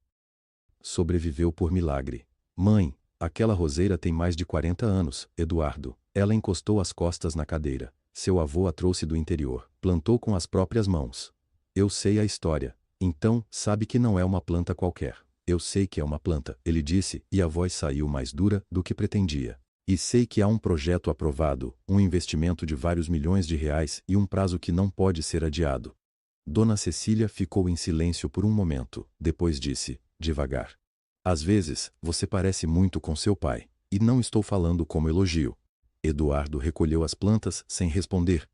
Sobreviveu por milagre. Mãe, aquela roseira tem mais de 40 anos, Eduardo. Ela encostou as costas na cadeira. Seu avô a trouxe do interior. Plantou com as próprias mãos. Eu sei a história. Então, sabe que não é uma planta qualquer. Eu sei que é uma planta, ele disse, e a voz saiu mais dura do que pretendia. E sei que há um projeto aprovado, um investimento de vários milhões de reais e um prazo que não pode ser adiado. Dona Cecília ficou em silêncio por um momento, depois disse, devagar. Às vezes, você parece muito com seu pai, e não estou falando como elogio. Eduardo recolheu as plantas sem responder.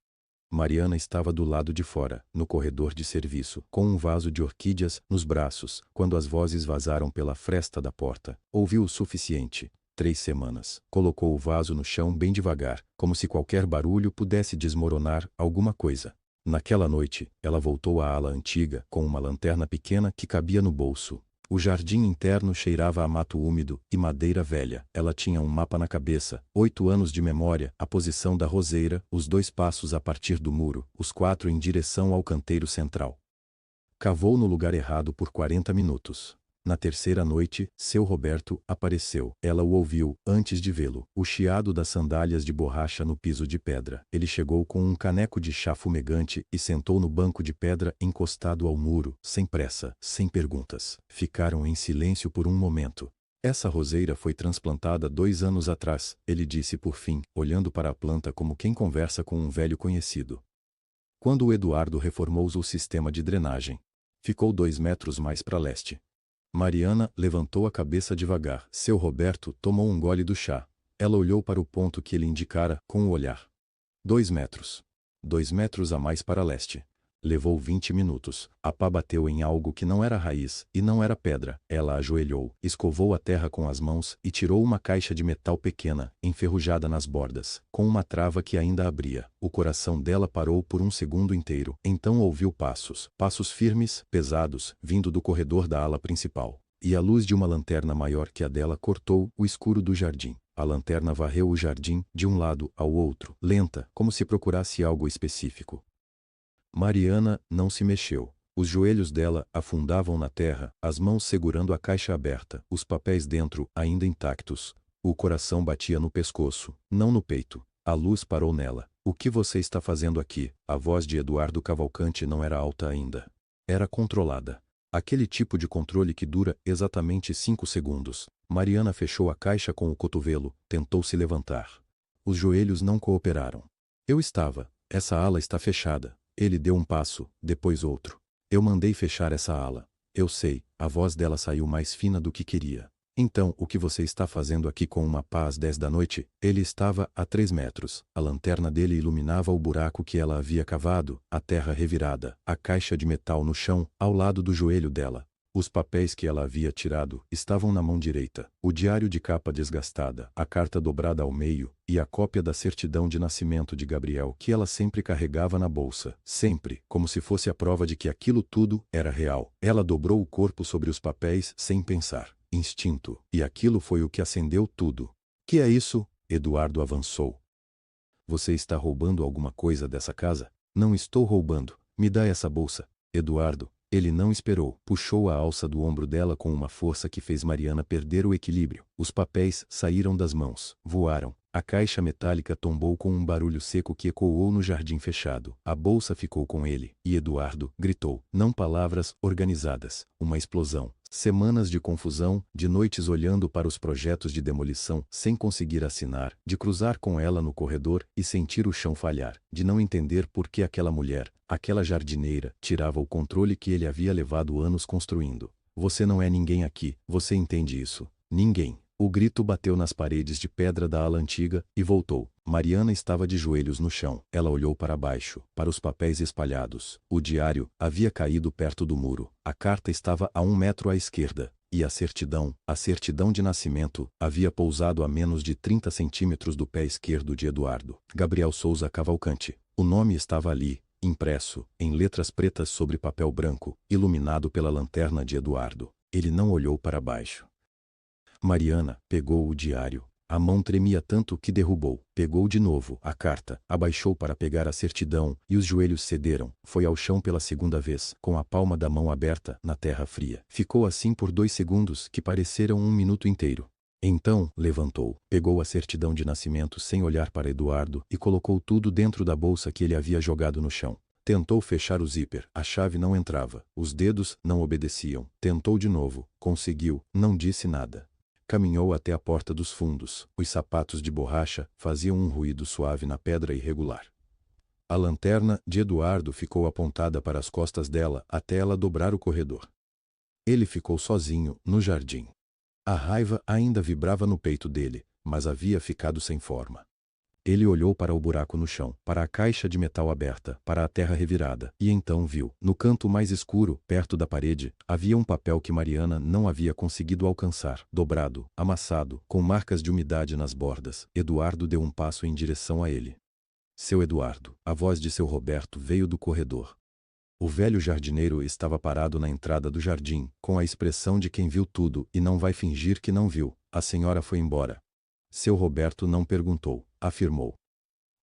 Mariana estava do lado de fora, no corredor de serviço, com um vaso de orquídeas nos braços, quando as vozes vazaram pela fresta da porta. Ouviu o suficiente. 3 semanas. Colocou o vaso no chão bem devagar, como se qualquer barulho pudesse desmoronar alguma coisa. Naquela noite, ela voltou à ala antiga, com uma lanterna pequena que cabia no bolso. O jardim interno cheirava a mato úmido e madeira velha. Ela tinha um mapa na cabeça, 8 anos de memória, a posição da roseira, os 2 passos a partir do muro, os 4 em direção ao canteiro central. Cavou no lugar errado por 40 minutos. Na terceira noite, seu Roberto apareceu. Ela o ouviu, antes de vê-lo, o chiado das sandálias de borracha no piso de pedra. Ele chegou com um caneco de chá fumegante e sentou no banco de pedra encostado ao muro, sem pressa, sem perguntas. Ficaram em silêncio por um momento. Essa roseira foi transplantada 2 anos atrás, ele disse por fim, olhando para a planta como quem conversa com um velho conhecido. Quando o Eduardo reformou o sistema de drenagem, ficou 2 metros mais para leste. Mariana levantou a cabeça devagar. Seu Roberto tomou um gole do chá. Ela olhou para o ponto que ele indicara, com o olhar. 2 metros. 2 metros a mais para leste. Levou 20 minutos. A pá bateu em algo que não era raiz e não era pedra. Ela ajoelhou, escovou a terra com as mãos e tirou uma caixa de metal pequena, enferrujada nas bordas, com uma trava que ainda abria. O coração dela parou por um segundo inteiro. Então ouviu passos. Passos firmes, pesados, vindo do corredor da ala principal. E a luz de uma lanterna maior que a dela cortou o escuro do jardim. A lanterna varreu o jardim, de um lado ao outro, lenta, como se procurasse algo específico. Mariana não se mexeu. Os joelhos dela afundavam na terra, as mãos segurando a caixa aberta, os papéis dentro, ainda intactos. O coração batia no pescoço, não no peito. A luz parou nela. O que você está fazendo aqui? A voz de Eduardo Cavalcante não era alta ainda. Era controlada. Aquele tipo de controle que dura exatamente 5 segundos. Mariana fechou a caixa com o cotovelo, tentou se levantar. Os joelhos não cooperaram. Essa ala está fechada. Ele deu um passo, depois outro. Eu mandei fechar essa ala. Eu sei, a voz dela saiu mais fina do que queria. Então, o que você está fazendo aqui com uma pá às 10 da noite? Ele estava a 3 metros. A lanterna dele iluminava o buraco que ela havia cavado, a terra revirada, a caixa de metal no chão, ao lado do joelho dela. Os papéis que ela havia tirado estavam na mão direita. O diário de capa desgastada, a carta dobrada ao meio e a cópia da certidão de nascimento de Gabriel que ela sempre carregava na bolsa. Sempre, como se fosse a prova de que aquilo tudo era real. Ela dobrou o corpo sobre os papéis sem pensar. Instinto. E aquilo foi o que acendeu tudo. Que é isso? Eduardo avançou. Você está roubando alguma coisa dessa casa? Não estou roubando. Me dá essa bolsa. Eduardo. Ele não esperou. Puxou a alça do ombro dela com uma força que fez Mariana perder o equilíbrio. Os papéis saíram das mãos. Voaram. A caixa metálica tombou com um barulho seco que ecoou no jardim fechado. A bolsa ficou com ele. E Eduardo gritou. Não palavras organizadas. Uma explosão. Semanas de confusão, de noites olhando para os projetos de demolição sem conseguir assinar, de cruzar com ela no corredor e sentir o chão falhar, de não entender por que aquela mulher, aquela jardineira, tirava o controle que ele havia levado anos construindo. Você não é ninguém aqui, você entende isso? Ninguém. O grito bateu nas paredes de pedra da ala antiga e voltou. Mariana estava de joelhos no chão. Ela olhou para baixo, para os papéis espalhados. O diário havia caído perto do muro. A carta estava a 1 metro à esquerda. E a certidão de nascimento, havia pousado a menos de 30 centímetros do pé esquerdo de Eduardo. Gabriel Souza Cavalcante. O nome estava ali, impresso, em letras pretas sobre papel branco, iluminado pela lanterna de Eduardo. Ele não olhou para baixo. Mariana pegou o diário. A mão tremia tanto que derrubou. Pegou de novo a carta, abaixou para pegar a certidão e os joelhos cederam. Foi ao chão pela segunda vez, com a palma da mão aberta, na terra fria. Ficou assim por 2 segundos que pareceram 1 minuto inteiro. Então, levantou, pegou a certidão de nascimento sem olhar para Eduardo e colocou tudo dentro da bolsa que ele havia jogado no chão. Tentou fechar o zíper. A chave não entrava. Os dedos não obedeciam. Tentou de novo. Conseguiu. Não disse nada. Caminhou até a porta dos fundos. Os sapatos de borracha faziam um ruído suave na pedra irregular. A lanterna de Eduardo ficou apontada para as costas dela até ela dobrar o corredor. Ele ficou sozinho, no jardim. A raiva ainda vibrava no peito dele, mas havia ficado sem forma. Ele olhou para o buraco no chão, para a caixa de metal aberta, para a terra revirada, e então viu, no canto mais escuro, perto da parede, havia um papel que Mariana não havia conseguido alcançar, dobrado, amassado, com marcas de umidade nas bordas. Eduardo deu um passo em direção a ele. Seu Eduardo, a voz de seu Roberto veio do corredor. O velho jardineiro estava parado na entrada do jardim, com a expressão de quem viu tudo e não vai fingir que não viu. A senhora foi embora. Seu Roberto não perguntou, afirmou.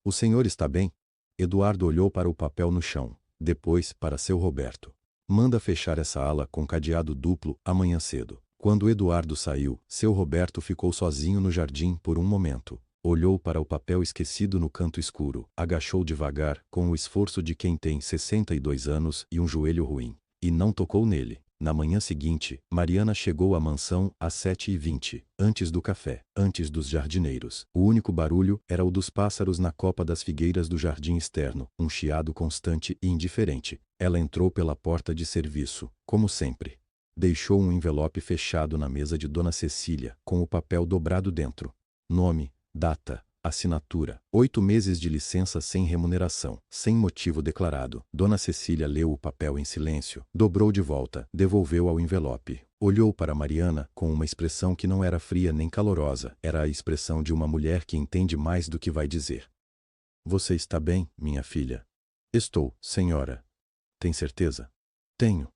O senhor está bem? Eduardo olhou para o papel no chão, depois para seu Roberto. Manda fechar essa ala com cadeado duplo amanhã cedo. Quando Eduardo saiu, seu Roberto ficou sozinho no jardim por um momento. Olhou para o papel esquecido no canto escuro, agachou devagar, com o esforço de quem tem 62 anos e um joelho ruim, e não tocou nele. Na manhã seguinte, Mariana chegou à mansão às 7h20, antes do café, antes dos jardineiros. O único barulho era o dos pássaros na copa das figueiras do jardim externo, um chiado constante e indiferente. Ela entrou pela porta de serviço, como sempre. Deixou um envelope fechado na mesa de Dona Cecília, com o papel dobrado dentro. Nome, data, Assinatura. 8 meses de licença sem remuneração, sem motivo declarado. Dona Cecília leu o papel em silêncio, dobrou de volta, devolveu ao envelope. Olhou para Mariana com uma expressão que não era fria nem calorosa, era a expressão de uma mulher que entende mais do que vai dizer. Você está bem, minha filha? Estou, senhora. Tem certeza? Tenho.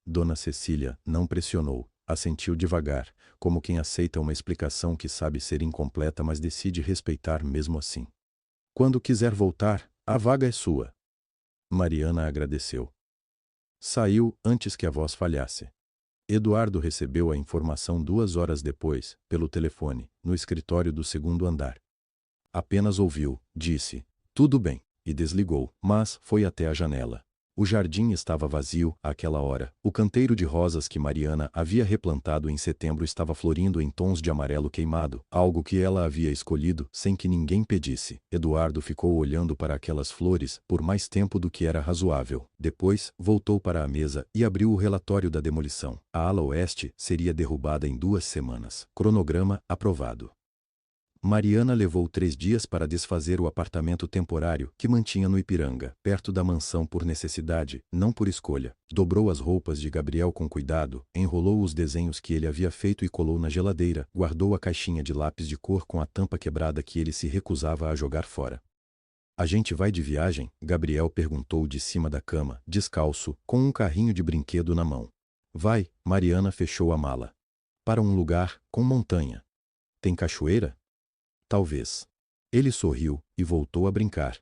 Dona Cecília não pressionou, assentiu devagar, como quem aceita uma explicação que sabe ser incompleta mas decide respeitar mesmo assim. Quando quiser voltar, a vaga é sua. Mariana agradeceu. Saiu antes que a voz falhasse. Eduardo recebeu a informação 2 horas depois, pelo telefone, no escritório do 2º andar. Apenas ouviu, disse, tudo bem, e desligou, mas foi até a janela. O jardim estava vazio, àquela hora. O canteiro de rosas que Mariana havia replantado em setembro estava florindo em tons de amarelo queimado, algo que ela havia escolhido sem que ninguém pedisse. Eduardo ficou olhando para aquelas flores por mais tempo do que era razoável. Depois, voltou para a mesa e abriu o relatório da demolição. A ala oeste seria derrubada em 2 semanas. Cronograma aprovado. Mariana levou 3 dias para desfazer o apartamento temporário que mantinha no Ipiranga, perto da mansão por necessidade, não por escolha. Dobrou as roupas de Gabriel com cuidado, enrolou os desenhos que ele havia feito e colou na geladeira, guardou a caixinha de lápis de cor com a tampa quebrada que ele se recusava a jogar fora. A gente vai de viagem? Gabriel perguntou de cima da cama, descalço, com um carrinho de brinquedo na mão. Vai, Mariana fechou a mala. Para um lugar com montanha. Tem cachoeira? Talvez. Ele sorriu e voltou a brincar.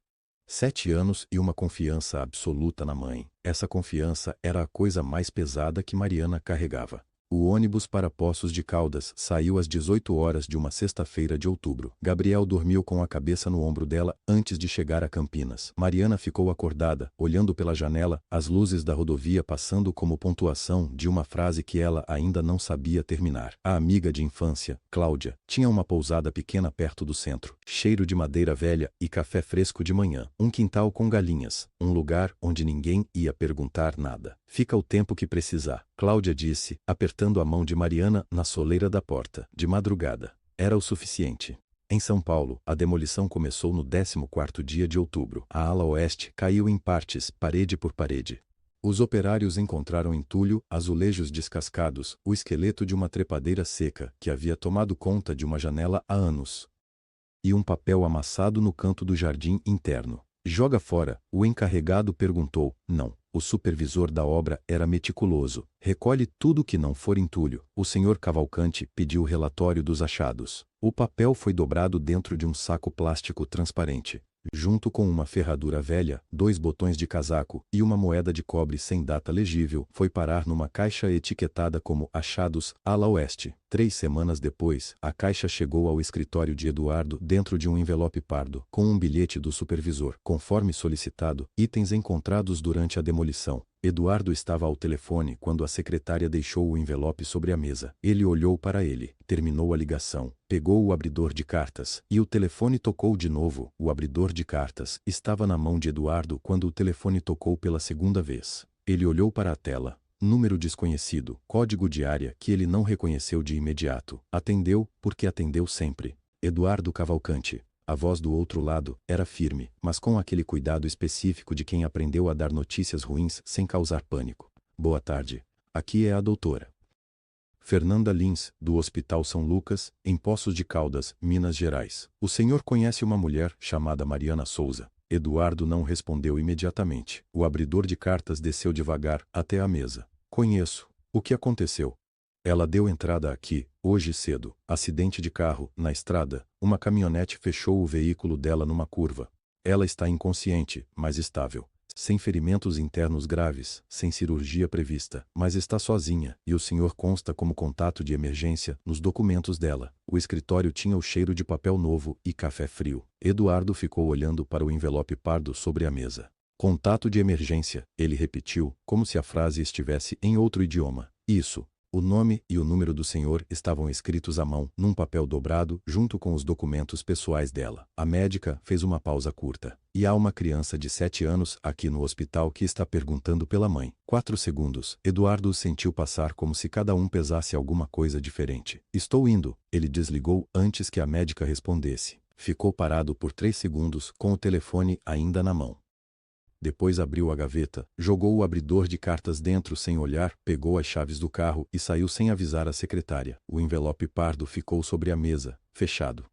7 anos e uma confiança absoluta na mãe. Essa confiança era a coisa mais pesada que Mariana carregava. O ônibus para Poços de Caldas saiu às 18 horas de uma sexta-feira de outubro. Gabriel dormiu com a cabeça no ombro dela antes de chegar a Campinas. Mariana ficou acordada, olhando pela janela, as luzes da rodovia passando como pontuação de uma frase que ela ainda não sabia terminar. A amiga de infância, Cláudia, tinha uma pousada pequena perto do centro. Cheiro de madeira velha e café fresco de manhã. Um quintal com galinhas. Um lugar onde ninguém ia perguntar nada. Fica o tempo que precisar, Cláudia disse, apertando a mão de Mariana na soleira da porta. De madrugada. Era o suficiente. Em São Paulo, a demolição começou no 14º dia de outubro. A ala oeste caiu em partes, parede por parede. Os operários encontraram entulho, azulejos descascados, o esqueleto de uma trepadeira seca que havia tomado conta de uma janela há anos. E um papel amassado no canto do jardim interno. Joga fora, o encarregado perguntou. Não. O supervisor da obra era meticuloso. Recolhe tudo que não for entulho. O senhor Cavalcante pediu o relatório dos achados. O papel foi dobrado dentro de um saco plástico transparente. Junto com uma ferradura velha, 2 botões de casaco e uma moeda de cobre sem data legível, foi parar numa caixa etiquetada como Achados, Ala Oeste. 3 semanas depois, a caixa chegou ao escritório de Eduardo dentro de um envelope pardo, com um bilhete do supervisor. Conforme solicitado, itens encontrados durante a demolição. Eduardo estava ao telefone quando a secretária deixou o envelope sobre a mesa. Ele olhou para ele, terminou a ligação, pegou o abridor de cartas, e o telefone tocou de novo. O abridor de cartas estava na mão de Eduardo quando o telefone tocou pela 2ª vez. Ele olhou para a tela. Número desconhecido, código de área que ele não reconheceu de imediato. Atendeu, porque atendeu sempre. Eduardo Cavalcante. A voz do outro lado era firme, mas com aquele cuidado específico de quem aprendeu a dar notícias ruins sem causar pânico. Boa tarde. Aqui é a doutora Fernanda Lins, do Hospital São Lucas, em Poços de Caldas, Minas Gerais. O senhor conhece uma mulher chamada Mariana Souza? Eduardo não respondeu imediatamente. O abridor de cartas desceu devagar até a mesa. Conheço. O que aconteceu? Ela deu entrada aqui, hoje cedo. Acidente de carro, na estrada. Uma caminhonete fechou o veículo dela numa curva. Ela está inconsciente, mas estável. Sem ferimentos internos graves, sem cirurgia prevista, mas está sozinha, e o senhor consta como contato de emergência nos documentos dela. O escritório tinha o cheiro de papel novo e café frio. Eduardo ficou olhando para o envelope pardo sobre a mesa. Contato de emergência, ele repetiu, como se a frase estivesse em outro idioma. Isso. O nome e o número do senhor estavam escritos à mão, num papel dobrado, junto com os documentos pessoais dela. A médica fez uma pausa curta. E há uma criança de 7 anos aqui no hospital que está perguntando pela mãe. 4 segundos. Eduardo sentiu passar como se cada um pesasse alguma coisa diferente. Estou indo. Ele desligou antes que a médica respondesse. Ficou parado por 3 segundos, com o telefone ainda na mão. Depois abriu a gaveta, jogou o abridor de cartas dentro sem olhar, pegou as chaves do carro e saiu sem avisar a secretária. O envelope pardo ficou sobre a mesa, fechado.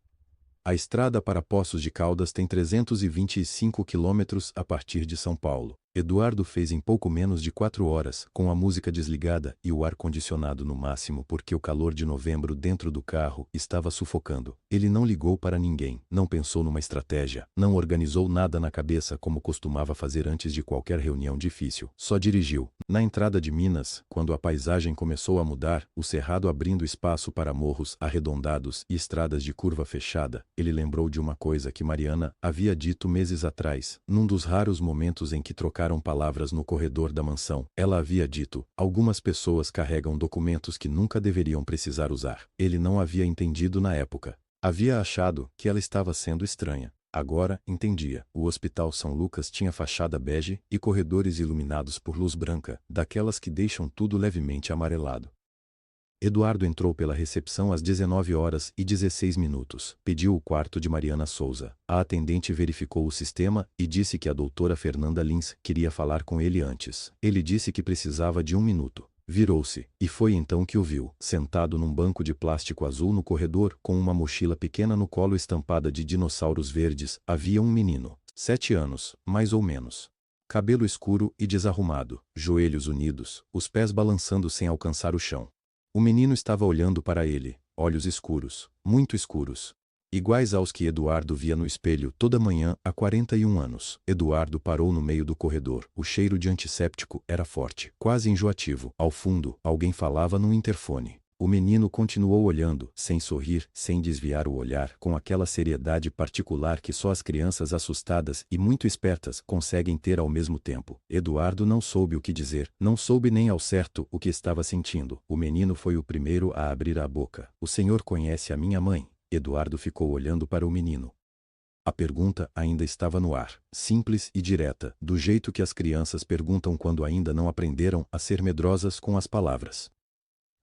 A estrada para Poços de Caldas tem 325 quilômetros a partir de São Paulo. Eduardo fez em pouco menos de 4 horas, com a música desligada e o ar-condicionado no máximo porque o calor de novembro dentro do carro estava sufocando. Ele não ligou para ninguém, não pensou numa estratégia, não organizou nada na cabeça como costumava fazer antes de qualquer reunião difícil. Só dirigiu. Na entrada de Minas, quando a paisagem começou a mudar, o cerrado abrindo espaço para morros arredondados e estradas de curva fechada, ele lembrou de uma coisa que Mariana havia dito meses atrás, num dos raros momentos em que trocaram palavras no corredor da mansão. Ela havia dito: algumas pessoas carregam documentos que nunca deveriam precisar usar. Ele não havia entendido na época. Havia achado que ela estava sendo estranha. Agora entendia. O Hospital São Lucas tinha fachada bege e corredores iluminados por luz branca, daquelas que deixam tudo levemente amarelado. Eduardo entrou pela recepção às 19h16. Pediu o quarto de Mariana Souza. A atendente verificou o sistema e disse que a doutora Fernanda Lins queria falar com ele antes. Ele disse que precisava de 1 minuto. Virou-se, e foi então que o viu, sentado num banco de plástico azul no corredor, com uma mochila pequena no colo estampada de dinossauros verdes. Havia um menino, 7 anos, mais ou menos. Cabelo escuro e desarrumado, joelhos unidos, os pés balançando sem alcançar o chão. O menino estava olhando para ele, olhos escuros, muito escuros. Iguais aos que Eduardo via no espelho toda manhã há 41 anos. Eduardo parou no meio do corredor. O cheiro de antisséptico era forte, quase enjoativo. Ao fundo, alguém falava num interfone. O menino continuou olhando, sem sorrir, sem desviar o olhar, com aquela seriedade particular que só as crianças assustadas e muito espertas conseguem ter ao mesmo tempo. Eduardo não soube o que dizer, não soube nem ao certo o que estava sentindo. O menino foi o primeiro a abrir a boca. "O senhor conhece a minha mãe?" Eduardo ficou olhando para o menino. A pergunta ainda estava no ar, simples e direta, do jeito que as crianças perguntam quando ainda não aprenderam a ser medrosas com as palavras.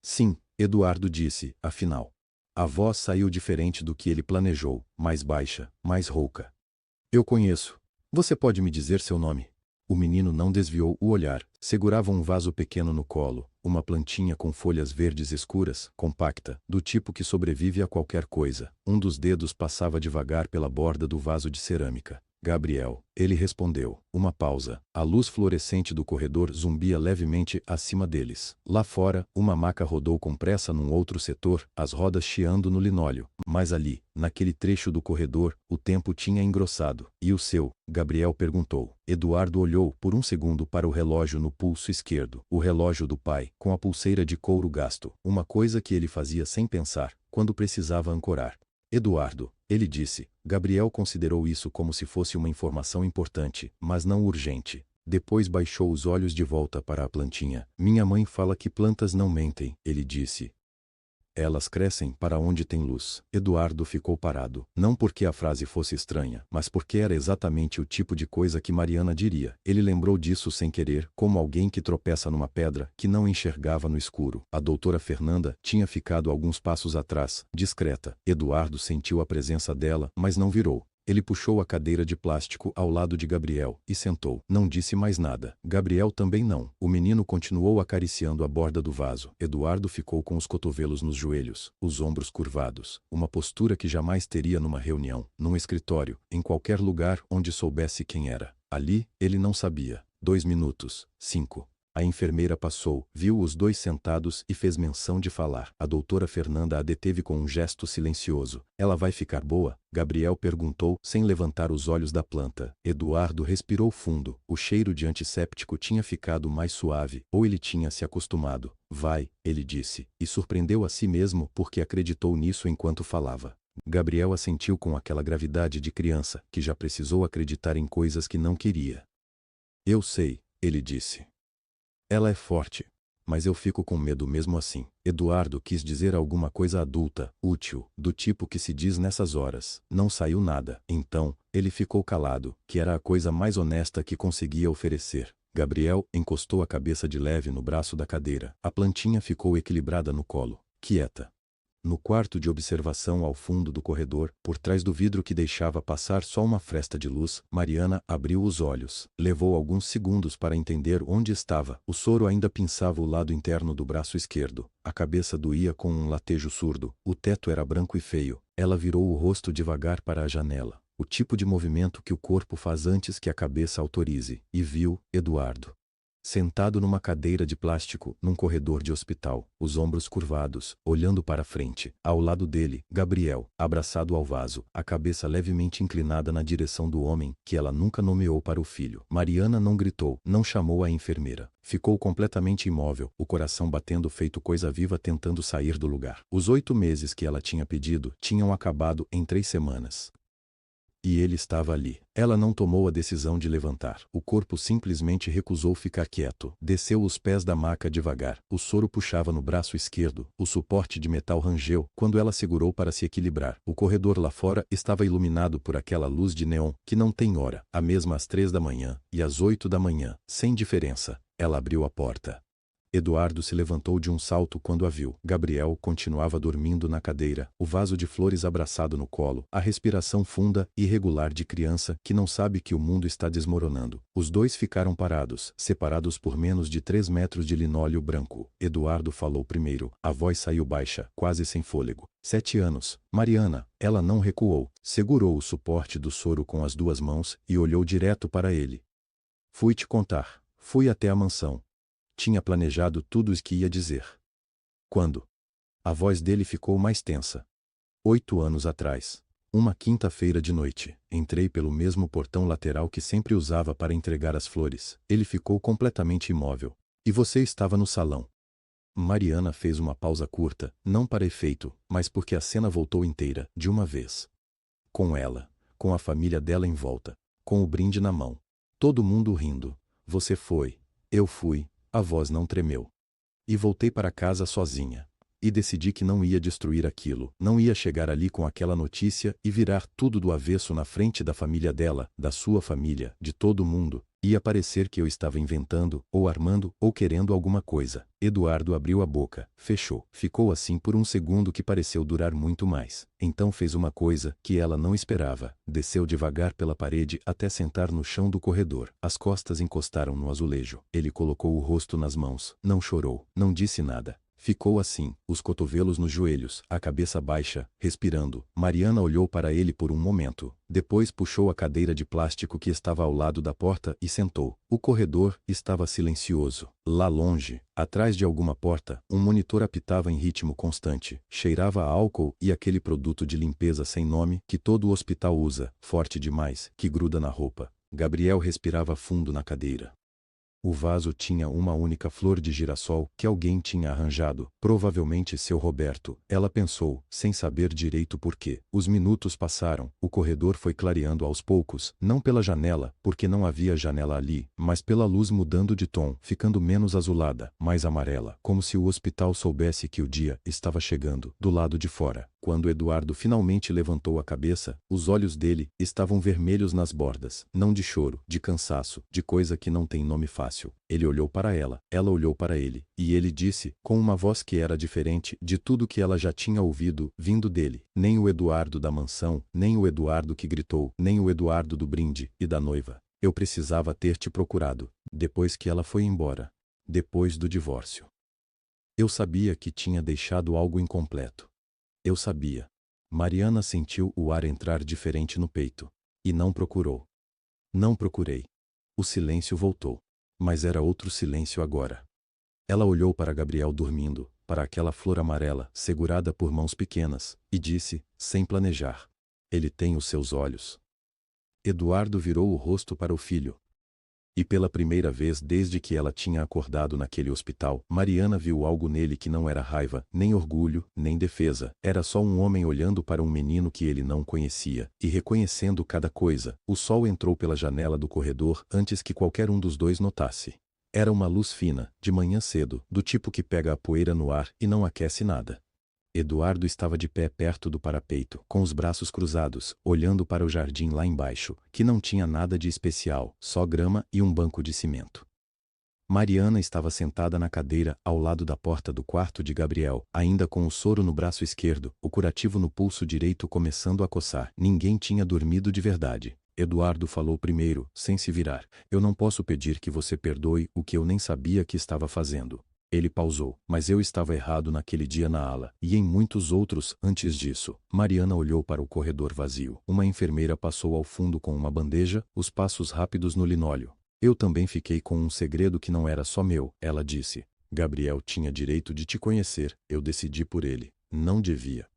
"Sim", Eduardo disse, afinal. A voz saiu diferente do que ele planejou, mais baixa, mais rouca. "Eu conheço. Você pode me dizer seu nome?" O menino não desviou o olhar. Segurava um vaso pequeno no colo, uma plantinha com folhas verdes escuras, compacta, do tipo que sobrevive a qualquer coisa. Um dos dedos passava devagar pela borda do vaso de cerâmica. "Gabriel", ele respondeu. Uma pausa. A luz fluorescente do corredor zumbia levemente acima deles. Lá fora, uma maca rodou com pressa num outro setor, as rodas chiando no linóleo. Mas ali, naquele trecho do corredor, o tempo tinha engrossado. "E o seu?", Gabriel perguntou. Eduardo olhou por um segundo para o relógio no pulso esquerdo. O relógio do pai, com a pulseira de couro gasto. Uma coisa que ele fazia sem pensar, quando precisava ancorar. "Eduardo", ele disse. Gabriel considerou isso como se fosse uma informação importante, mas não urgente. Depois baixou os olhos de volta para a plantinha. "Minha mãe fala que plantas não mentem", ele disse. "Elas crescem para onde tem luz." Eduardo ficou parado, não porque a frase fosse estranha, mas porque era exatamente o tipo de coisa que Mariana diria. Ele lembrou disso sem querer, como alguém que tropeça numa pedra que não enxergava no escuro. A doutora Fernanda tinha ficado alguns passos atrás, discreta. Eduardo sentiu a presença dela, mas não virou. Ele puxou a cadeira de plástico ao lado de Gabriel e sentou. Não disse mais nada. Gabriel também não. O menino continuou acariciando a borda do vaso. Eduardo ficou com os cotovelos nos joelhos, os ombros curvados. Uma postura que jamais teria numa reunião, num escritório, em qualquer lugar onde soubesse quem era. Ali, ele não sabia. 2 minutos. 5. A enfermeira passou, viu os dois sentados e fez menção de falar. A doutora Fernanda a deteve com um gesto silencioso. "Ela vai ficar boa?", Gabriel perguntou, sem levantar os olhos da planta. Eduardo respirou fundo. O cheiro de antisséptico tinha ficado mais suave, ou ele tinha se acostumado. "Vai", ele disse, e surpreendeu a si mesmo porque acreditou nisso enquanto falava. Gabriel assentiu com aquela gravidade de criança, que já precisou acreditar em coisas que não queria. "Eu sei", ele disse. "Ela é forte. Mas eu fico com medo mesmo assim." Eduardo quis dizer alguma coisa adulta, útil, do tipo que se diz nessas horas. Não saiu nada. Então, ele ficou calado, que era a coisa mais honesta que conseguia oferecer. Gabriel encostou a cabeça de leve no braço da cadeira. A plantinha ficou equilibrada no colo, quieta. No quarto de observação ao fundo do corredor, por trás do vidro que deixava passar só uma fresta de luz, Mariana abriu os olhos. Levou alguns segundos para entender onde estava. O soro ainda pinçava o lado interno do braço esquerdo. A cabeça doía com um latejo surdo. O teto era branco e feio. Ela virou o rosto devagar para a janela. O tipo de movimento que o corpo faz antes que a cabeça autorize. E viu Eduardo. Sentado numa cadeira de plástico, num corredor de hospital, os ombros curvados, olhando para frente. Ao lado dele, Gabriel, abraçado ao vaso, a cabeça levemente inclinada na direção do homem que ela nunca nomeou para o filho. Mariana não gritou, não chamou a enfermeira. Ficou completamente imóvel, o coração batendo feito coisa viva tentando sair do lugar. Os 8 meses que ela tinha pedido tinham acabado em 3 semanas. E ele estava ali. Ela não tomou a decisão de levantar. O corpo simplesmente recusou ficar quieto. Desceu os pés da maca devagar. O soro puxava no braço esquerdo. O suporte de metal rangeu quando ela segurou para se equilibrar. O corredor lá fora estava iluminado por aquela luz de neon que não tem hora. A mesma às 3 da manhã e às 8 da manhã, sem diferença. Ela abriu a porta. Eduardo se levantou de um salto quando a viu. Gabriel continuava dormindo na cadeira, o vaso de flores abraçado no colo, a respiração funda e irregular de criança que não sabe que o mundo está desmoronando. Os dois ficaram parados, separados por menos de 3 metros de linóleo branco. Eduardo falou primeiro. A voz saiu baixa, quase sem fôlego. 7 anos. Mariana. Ela não recuou. Segurou o suporte do soro com as 2 mãos e olhou direto para ele. Fui te contar. Fui até a mansão. Tinha planejado tudo o que ia dizer. Quando? A voz dele ficou mais tensa. 8 anos atrás. Uma quinta-feira de noite. Entrei pelo mesmo portão lateral que sempre usava para entregar as flores. Ele ficou completamente imóvel. E você estava no salão. Mariana fez uma pausa curta, não para efeito, mas porque a cena voltou inteira, de uma vez. Com ela, com a família dela em volta, com o brinde na mão. Todo mundo rindo. Você foi. Eu fui. A voz não tremeu. E voltei para casa sozinha. E decidi que não ia destruir aquilo, não ia chegar ali com aquela notícia e virar tudo do avesso na frente da família dela, da sua família, de todo mundo. Ia parecer que eu estava inventando, ou armando, ou querendo alguma coisa. Eduardo abriu a boca, fechou. Ficou assim por um segundo que pareceu durar muito mais. Então fez uma coisa que ela não esperava. Desceu devagar pela parede até sentar no chão do corredor. As costas encostaram no azulejo. Ele colocou o rosto nas mãos. Não chorou, não disse nada. Ficou assim, os cotovelos nos joelhos, a cabeça baixa, respirando. Mariana olhou para ele por um momento. Depois puxou a cadeira de plástico que estava ao lado da porta e sentou. O corredor estava silencioso. Lá longe, atrás de alguma porta, um monitor apitava em ritmo constante. Cheirava a álcool e aquele produto de limpeza sem nome que todo o hospital usa, forte demais, que gruda na roupa. Gabriel respirava fundo na cadeira. O vaso tinha uma única flor de girassol que alguém tinha arranjado, provavelmente seu Roberto. Ela pensou, sem saber direito por quê. Os minutos passaram, o corredor foi clareando aos poucos, não pela janela, porque não havia janela ali, mas pela luz mudando de tom, ficando menos azulada, mais amarela, como se o hospital soubesse que o dia estava chegando, do lado de fora. Quando Eduardo finalmente levantou a cabeça, os olhos dele estavam vermelhos nas bordas, não de choro, de cansaço, de coisa que não tem nome fácil. Ele olhou para ela olhou para ele, e ele disse, com uma voz que era diferente de tudo que ela já tinha ouvido, vindo dele, nem o Eduardo da mansão, nem o Eduardo que gritou, nem o Eduardo do brinde e da noiva. Eu precisava ter te procurado, depois que ela foi embora. Depois do divórcio. Eu sabia que tinha deixado algo incompleto. Eu sabia. Mariana sentiu o ar entrar diferente no peito. E não procurou. Não procurei. O silêncio voltou. Mas era outro silêncio agora. Ela olhou para Gabriel dormindo, para aquela flor amarela, segurada por mãos pequenas, e disse, sem planejar. Ele tem os seus olhos. Eduardo virou o rosto para o filho. E pela primeira vez desde que ela tinha acordado naquele hospital, Mariana viu algo nele que não era raiva, nem orgulho, nem defesa. Era só um homem olhando para um menino que ele não conhecia, e reconhecendo cada coisa. O sol entrou pela janela do corredor antes que qualquer um dos dois notasse. Era uma luz fina, de manhã cedo, do tipo que pega a poeira no ar e não aquece nada. Eduardo estava de pé perto do parapeito, com os braços cruzados, olhando para o jardim lá embaixo, que não tinha nada de especial, só grama e um banco de cimento. Mariana estava sentada na cadeira ao lado da porta do quarto de Gabriel, ainda com o soro no braço esquerdo, o curativo no pulso direito começando a coçar. Ninguém tinha dormido de verdade. Eduardo falou primeiro, sem se virar. Eu não posso pedir que você perdoe o que eu nem sabia que estava fazendo. Ele pausou, mas eu estava errado naquele dia na ala, e em muitos outros antes disso. Mariana olhou para o corredor vazio. Uma enfermeira passou ao fundo com uma bandeja, os passos rápidos no linóleo. Eu também fiquei com um segredo que não era só meu, ela disse. Gabriel tinha direito de te conhecer, eu decidi por ele. Não devia.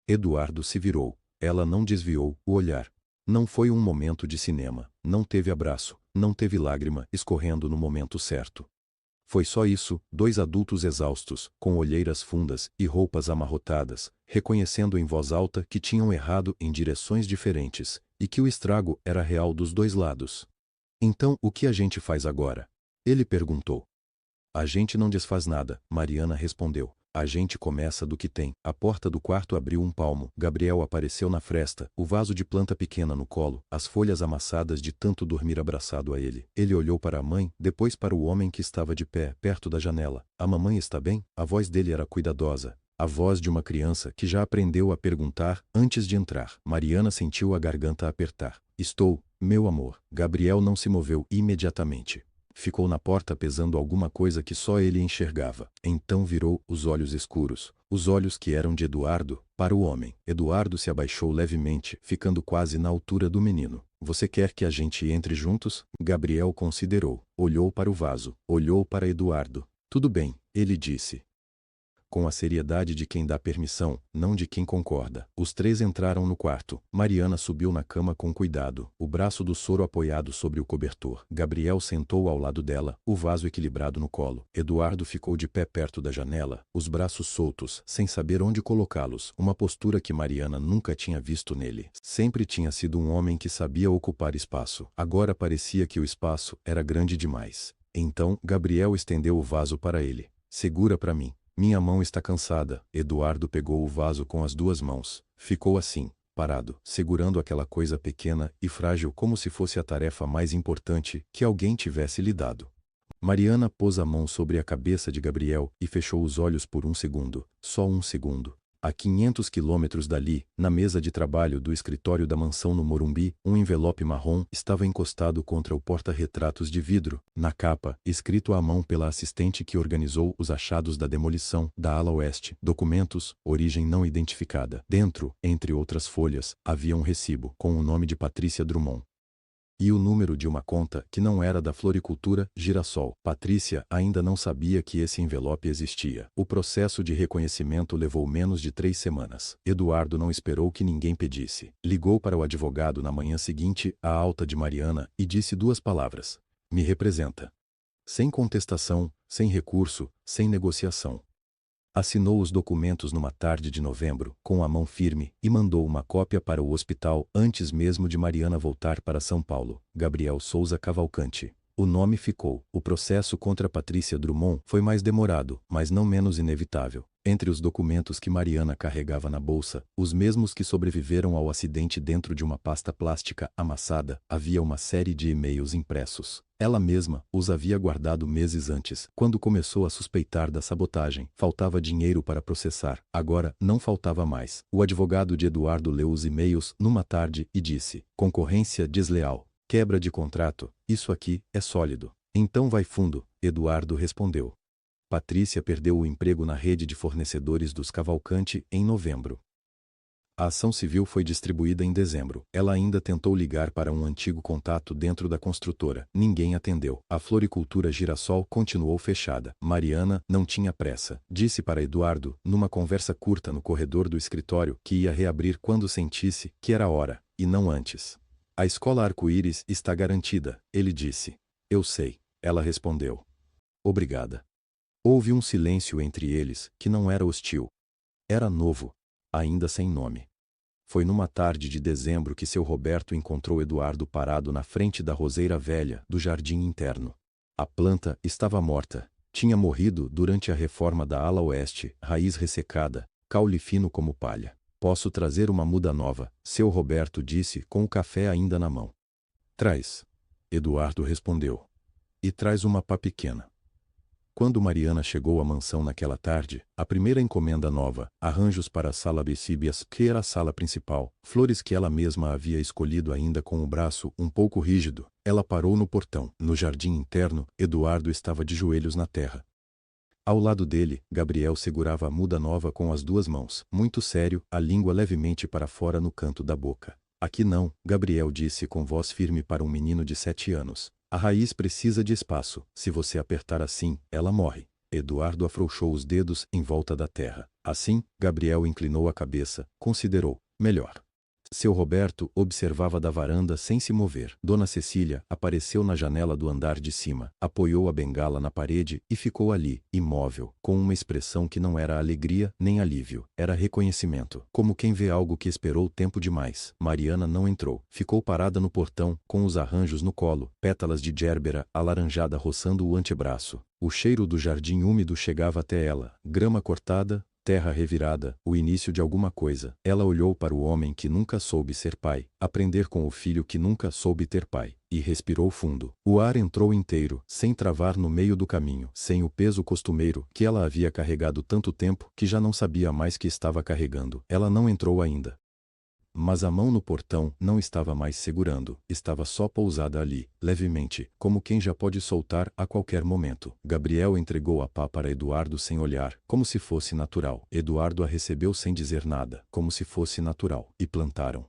Eduardo se virou. Ela não desviou o olhar. Não foi um momento de cinema, não teve abraço, não teve lágrima escorrendo no momento certo. Foi só isso, dois adultos exaustos, com olheiras fundas e roupas amarrotadas, reconhecendo em voz alta que tinham errado em direções diferentes, e que o estrago era real dos dois lados. Então, o que a gente faz agora? Ele perguntou. A gente não desfaz nada, Mariana respondeu. A gente começa do que tem. A porta do quarto abriu um palmo. Gabriel apareceu na fresta, o vaso de planta pequena no colo, as folhas amassadas de tanto dormir abraçado a ele. Ele olhou para a mãe, depois para o homem que estava de pé, perto da janela. A mamãe está bem? A voz dele era cuidadosa. A voz de uma criança que já aprendeu a perguntar antes de entrar. Mariana sentiu a garganta apertar. Estou, meu amor. Gabriel não se moveu imediatamente. Ficou na porta pesando alguma coisa que só ele enxergava. Então virou os olhos escuros, os olhos que eram de Eduardo, para o homem. Eduardo se abaixou levemente, ficando quase na altura do menino. Você quer que a gente entre juntos? Gabriel considerou. Olhou para o vaso. Olhou para Eduardo. Tudo bem, ele disse. Com a seriedade de quem dá permissão, não de quem concorda. Os três entraram no quarto. Mariana subiu na cama com cuidado, o braço do soro apoiado sobre o cobertor. Gabriel sentou ao lado dela, o vaso equilibrado no colo. Eduardo ficou de pé perto da janela, os braços soltos, sem saber onde colocá-los. Uma postura que Mariana nunca tinha visto nele. Sempre tinha sido um homem que sabia ocupar espaço. Agora parecia que o espaço era grande demais. Então, Gabriel estendeu o vaso para ele. Segura para mim. Minha mão está cansada. Eduardo pegou o vaso com as duas mãos. Ficou assim, parado, segurando aquela coisa pequena e frágil como se fosse a tarefa mais importante que alguém tivesse lhe dado. Mariana pôs a mão sobre a cabeça de Gabriel e fechou os olhos por um segundo, só um segundo. A 500 quilômetros dali, na mesa de trabalho do escritório da mansão no Morumbi, um envelope marrom estava encostado contra o porta-retratos de vidro. Na capa, escrito à mão pela assistente que organizou os achados da demolição da ala oeste, documentos, origem não identificada. Dentro, entre outras folhas, havia um recibo com o nome de Patrícia Drummond. E o número de uma conta que não era da floricultura Girassol. Patrícia ainda não sabia que esse envelope existia. O processo de reconhecimento levou menos de 3 semanas. Eduardo não esperou que ninguém pedisse. Ligou para o advogado na manhã seguinte, à alta de Mariana, e disse 2 palavras. Me representa. Sem contestação, sem recurso, sem negociação. Assinou os documentos numa tarde de novembro, com a mão firme, e mandou uma cópia para o hospital antes mesmo de Mariana voltar para São Paulo. Gabriel Souza Cavalcante. O nome ficou. O processo contra Patrícia Drummond foi mais demorado, mas não menos inevitável. Entre os documentos que Mariana carregava na bolsa, os mesmos que sobreviveram ao acidente dentro de uma pasta plástica amassada, havia uma série de e-mails impressos. Ela mesma os havia guardado meses antes, quando começou a suspeitar da sabotagem. Faltava dinheiro para processar. Agora, não faltava mais. O advogado de Eduardo leu os e-mails numa tarde e disse: concorrência desleal. Quebra de contrato. Isso aqui é sólido. Então vai fundo, Eduardo respondeu. Patrícia perdeu o emprego na rede de fornecedores dos Cavalcante em novembro. A ação civil foi distribuída em dezembro. Ela ainda tentou ligar para um antigo contato dentro da construtora. Ninguém atendeu. A floricultura Girassol continuou fechada. Mariana não tinha pressa. Disse para Eduardo, numa conversa curta no corredor do escritório, que ia reabrir quando sentisse que era hora, e não antes. A escola Arco-Íris está garantida, ele disse. Eu sei, ela respondeu. Obrigada. Houve um silêncio entre eles, que não era hostil. Era novo, ainda sem nome. Foi numa tarde de dezembro que seu Roberto encontrou Eduardo parado na frente da roseira velha do jardim interno. A planta estava morta. Tinha morrido durante a reforma da ala oeste, raiz ressecada, caule fino como palha. Posso trazer uma muda nova, seu Roberto disse com o café ainda na mão. Traz. Eduardo respondeu. e traz uma pá pequena. Quando Mariana chegou à mansão naquela tarde, a primeira encomenda nova, arranjos para a sala Becíbias, que era a sala principal, flores que ela mesma havia escolhido ainda com o braço um pouco rígido, ela parou no portão. No jardim interno, Eduardo estava de joelhos na terra. Ao lado dele, Gabriel segurava a muda nova com as duas mãos, muito sério, a língua levemente para fora no canto da boca. Aqui não, Gabriel disse com voz firme para um menino de 7 anos. A raiz precisa de espaço, se você apertar assim, ela morre. Eduardo afrouxou os dedos em volta da terra. Assim, Gabriel inclinou a cabeça, considerou, melhor. Seu Roberto observava da varanda sem se mover. Dona Cecília apareceu na janela do andar de cima, apoiou a bengala na parede e ficou ali, imóvel, com uma expressão que não era alegria nem alívio, era reconhecimento, como quem vê algo que esperou tempo demais. Mariana não entrou, ficou parada no portão, com os arranjos no colo, pétalas de gérbera alaranjada roçando o antebraço. O cheiro do jardim úmido chegava até ela, grama cortada, terra revirada, o início de alguma coisa. Ela olhou para o homem que nunca soube ser pai, aprender com o filho que nunca soube ter pai, e respirou fundo. O ar entrou inteiro, sem travar no meio do caminho, sem o peso costumeiro que ela havia carregado tanto tempo que já não sabia mais que estava carregando. Ela não entrou ainda. Mas a mão no portão não estava mais segurando, estava só pousada ali, levemente, como quem já pode soltar a qualquer momento. Gabriel entregou a pá para Eduardo sem olhar, como se fosse natural. Eduardo a recebeu sem dizer nada, como se fosse natural, e plantaram.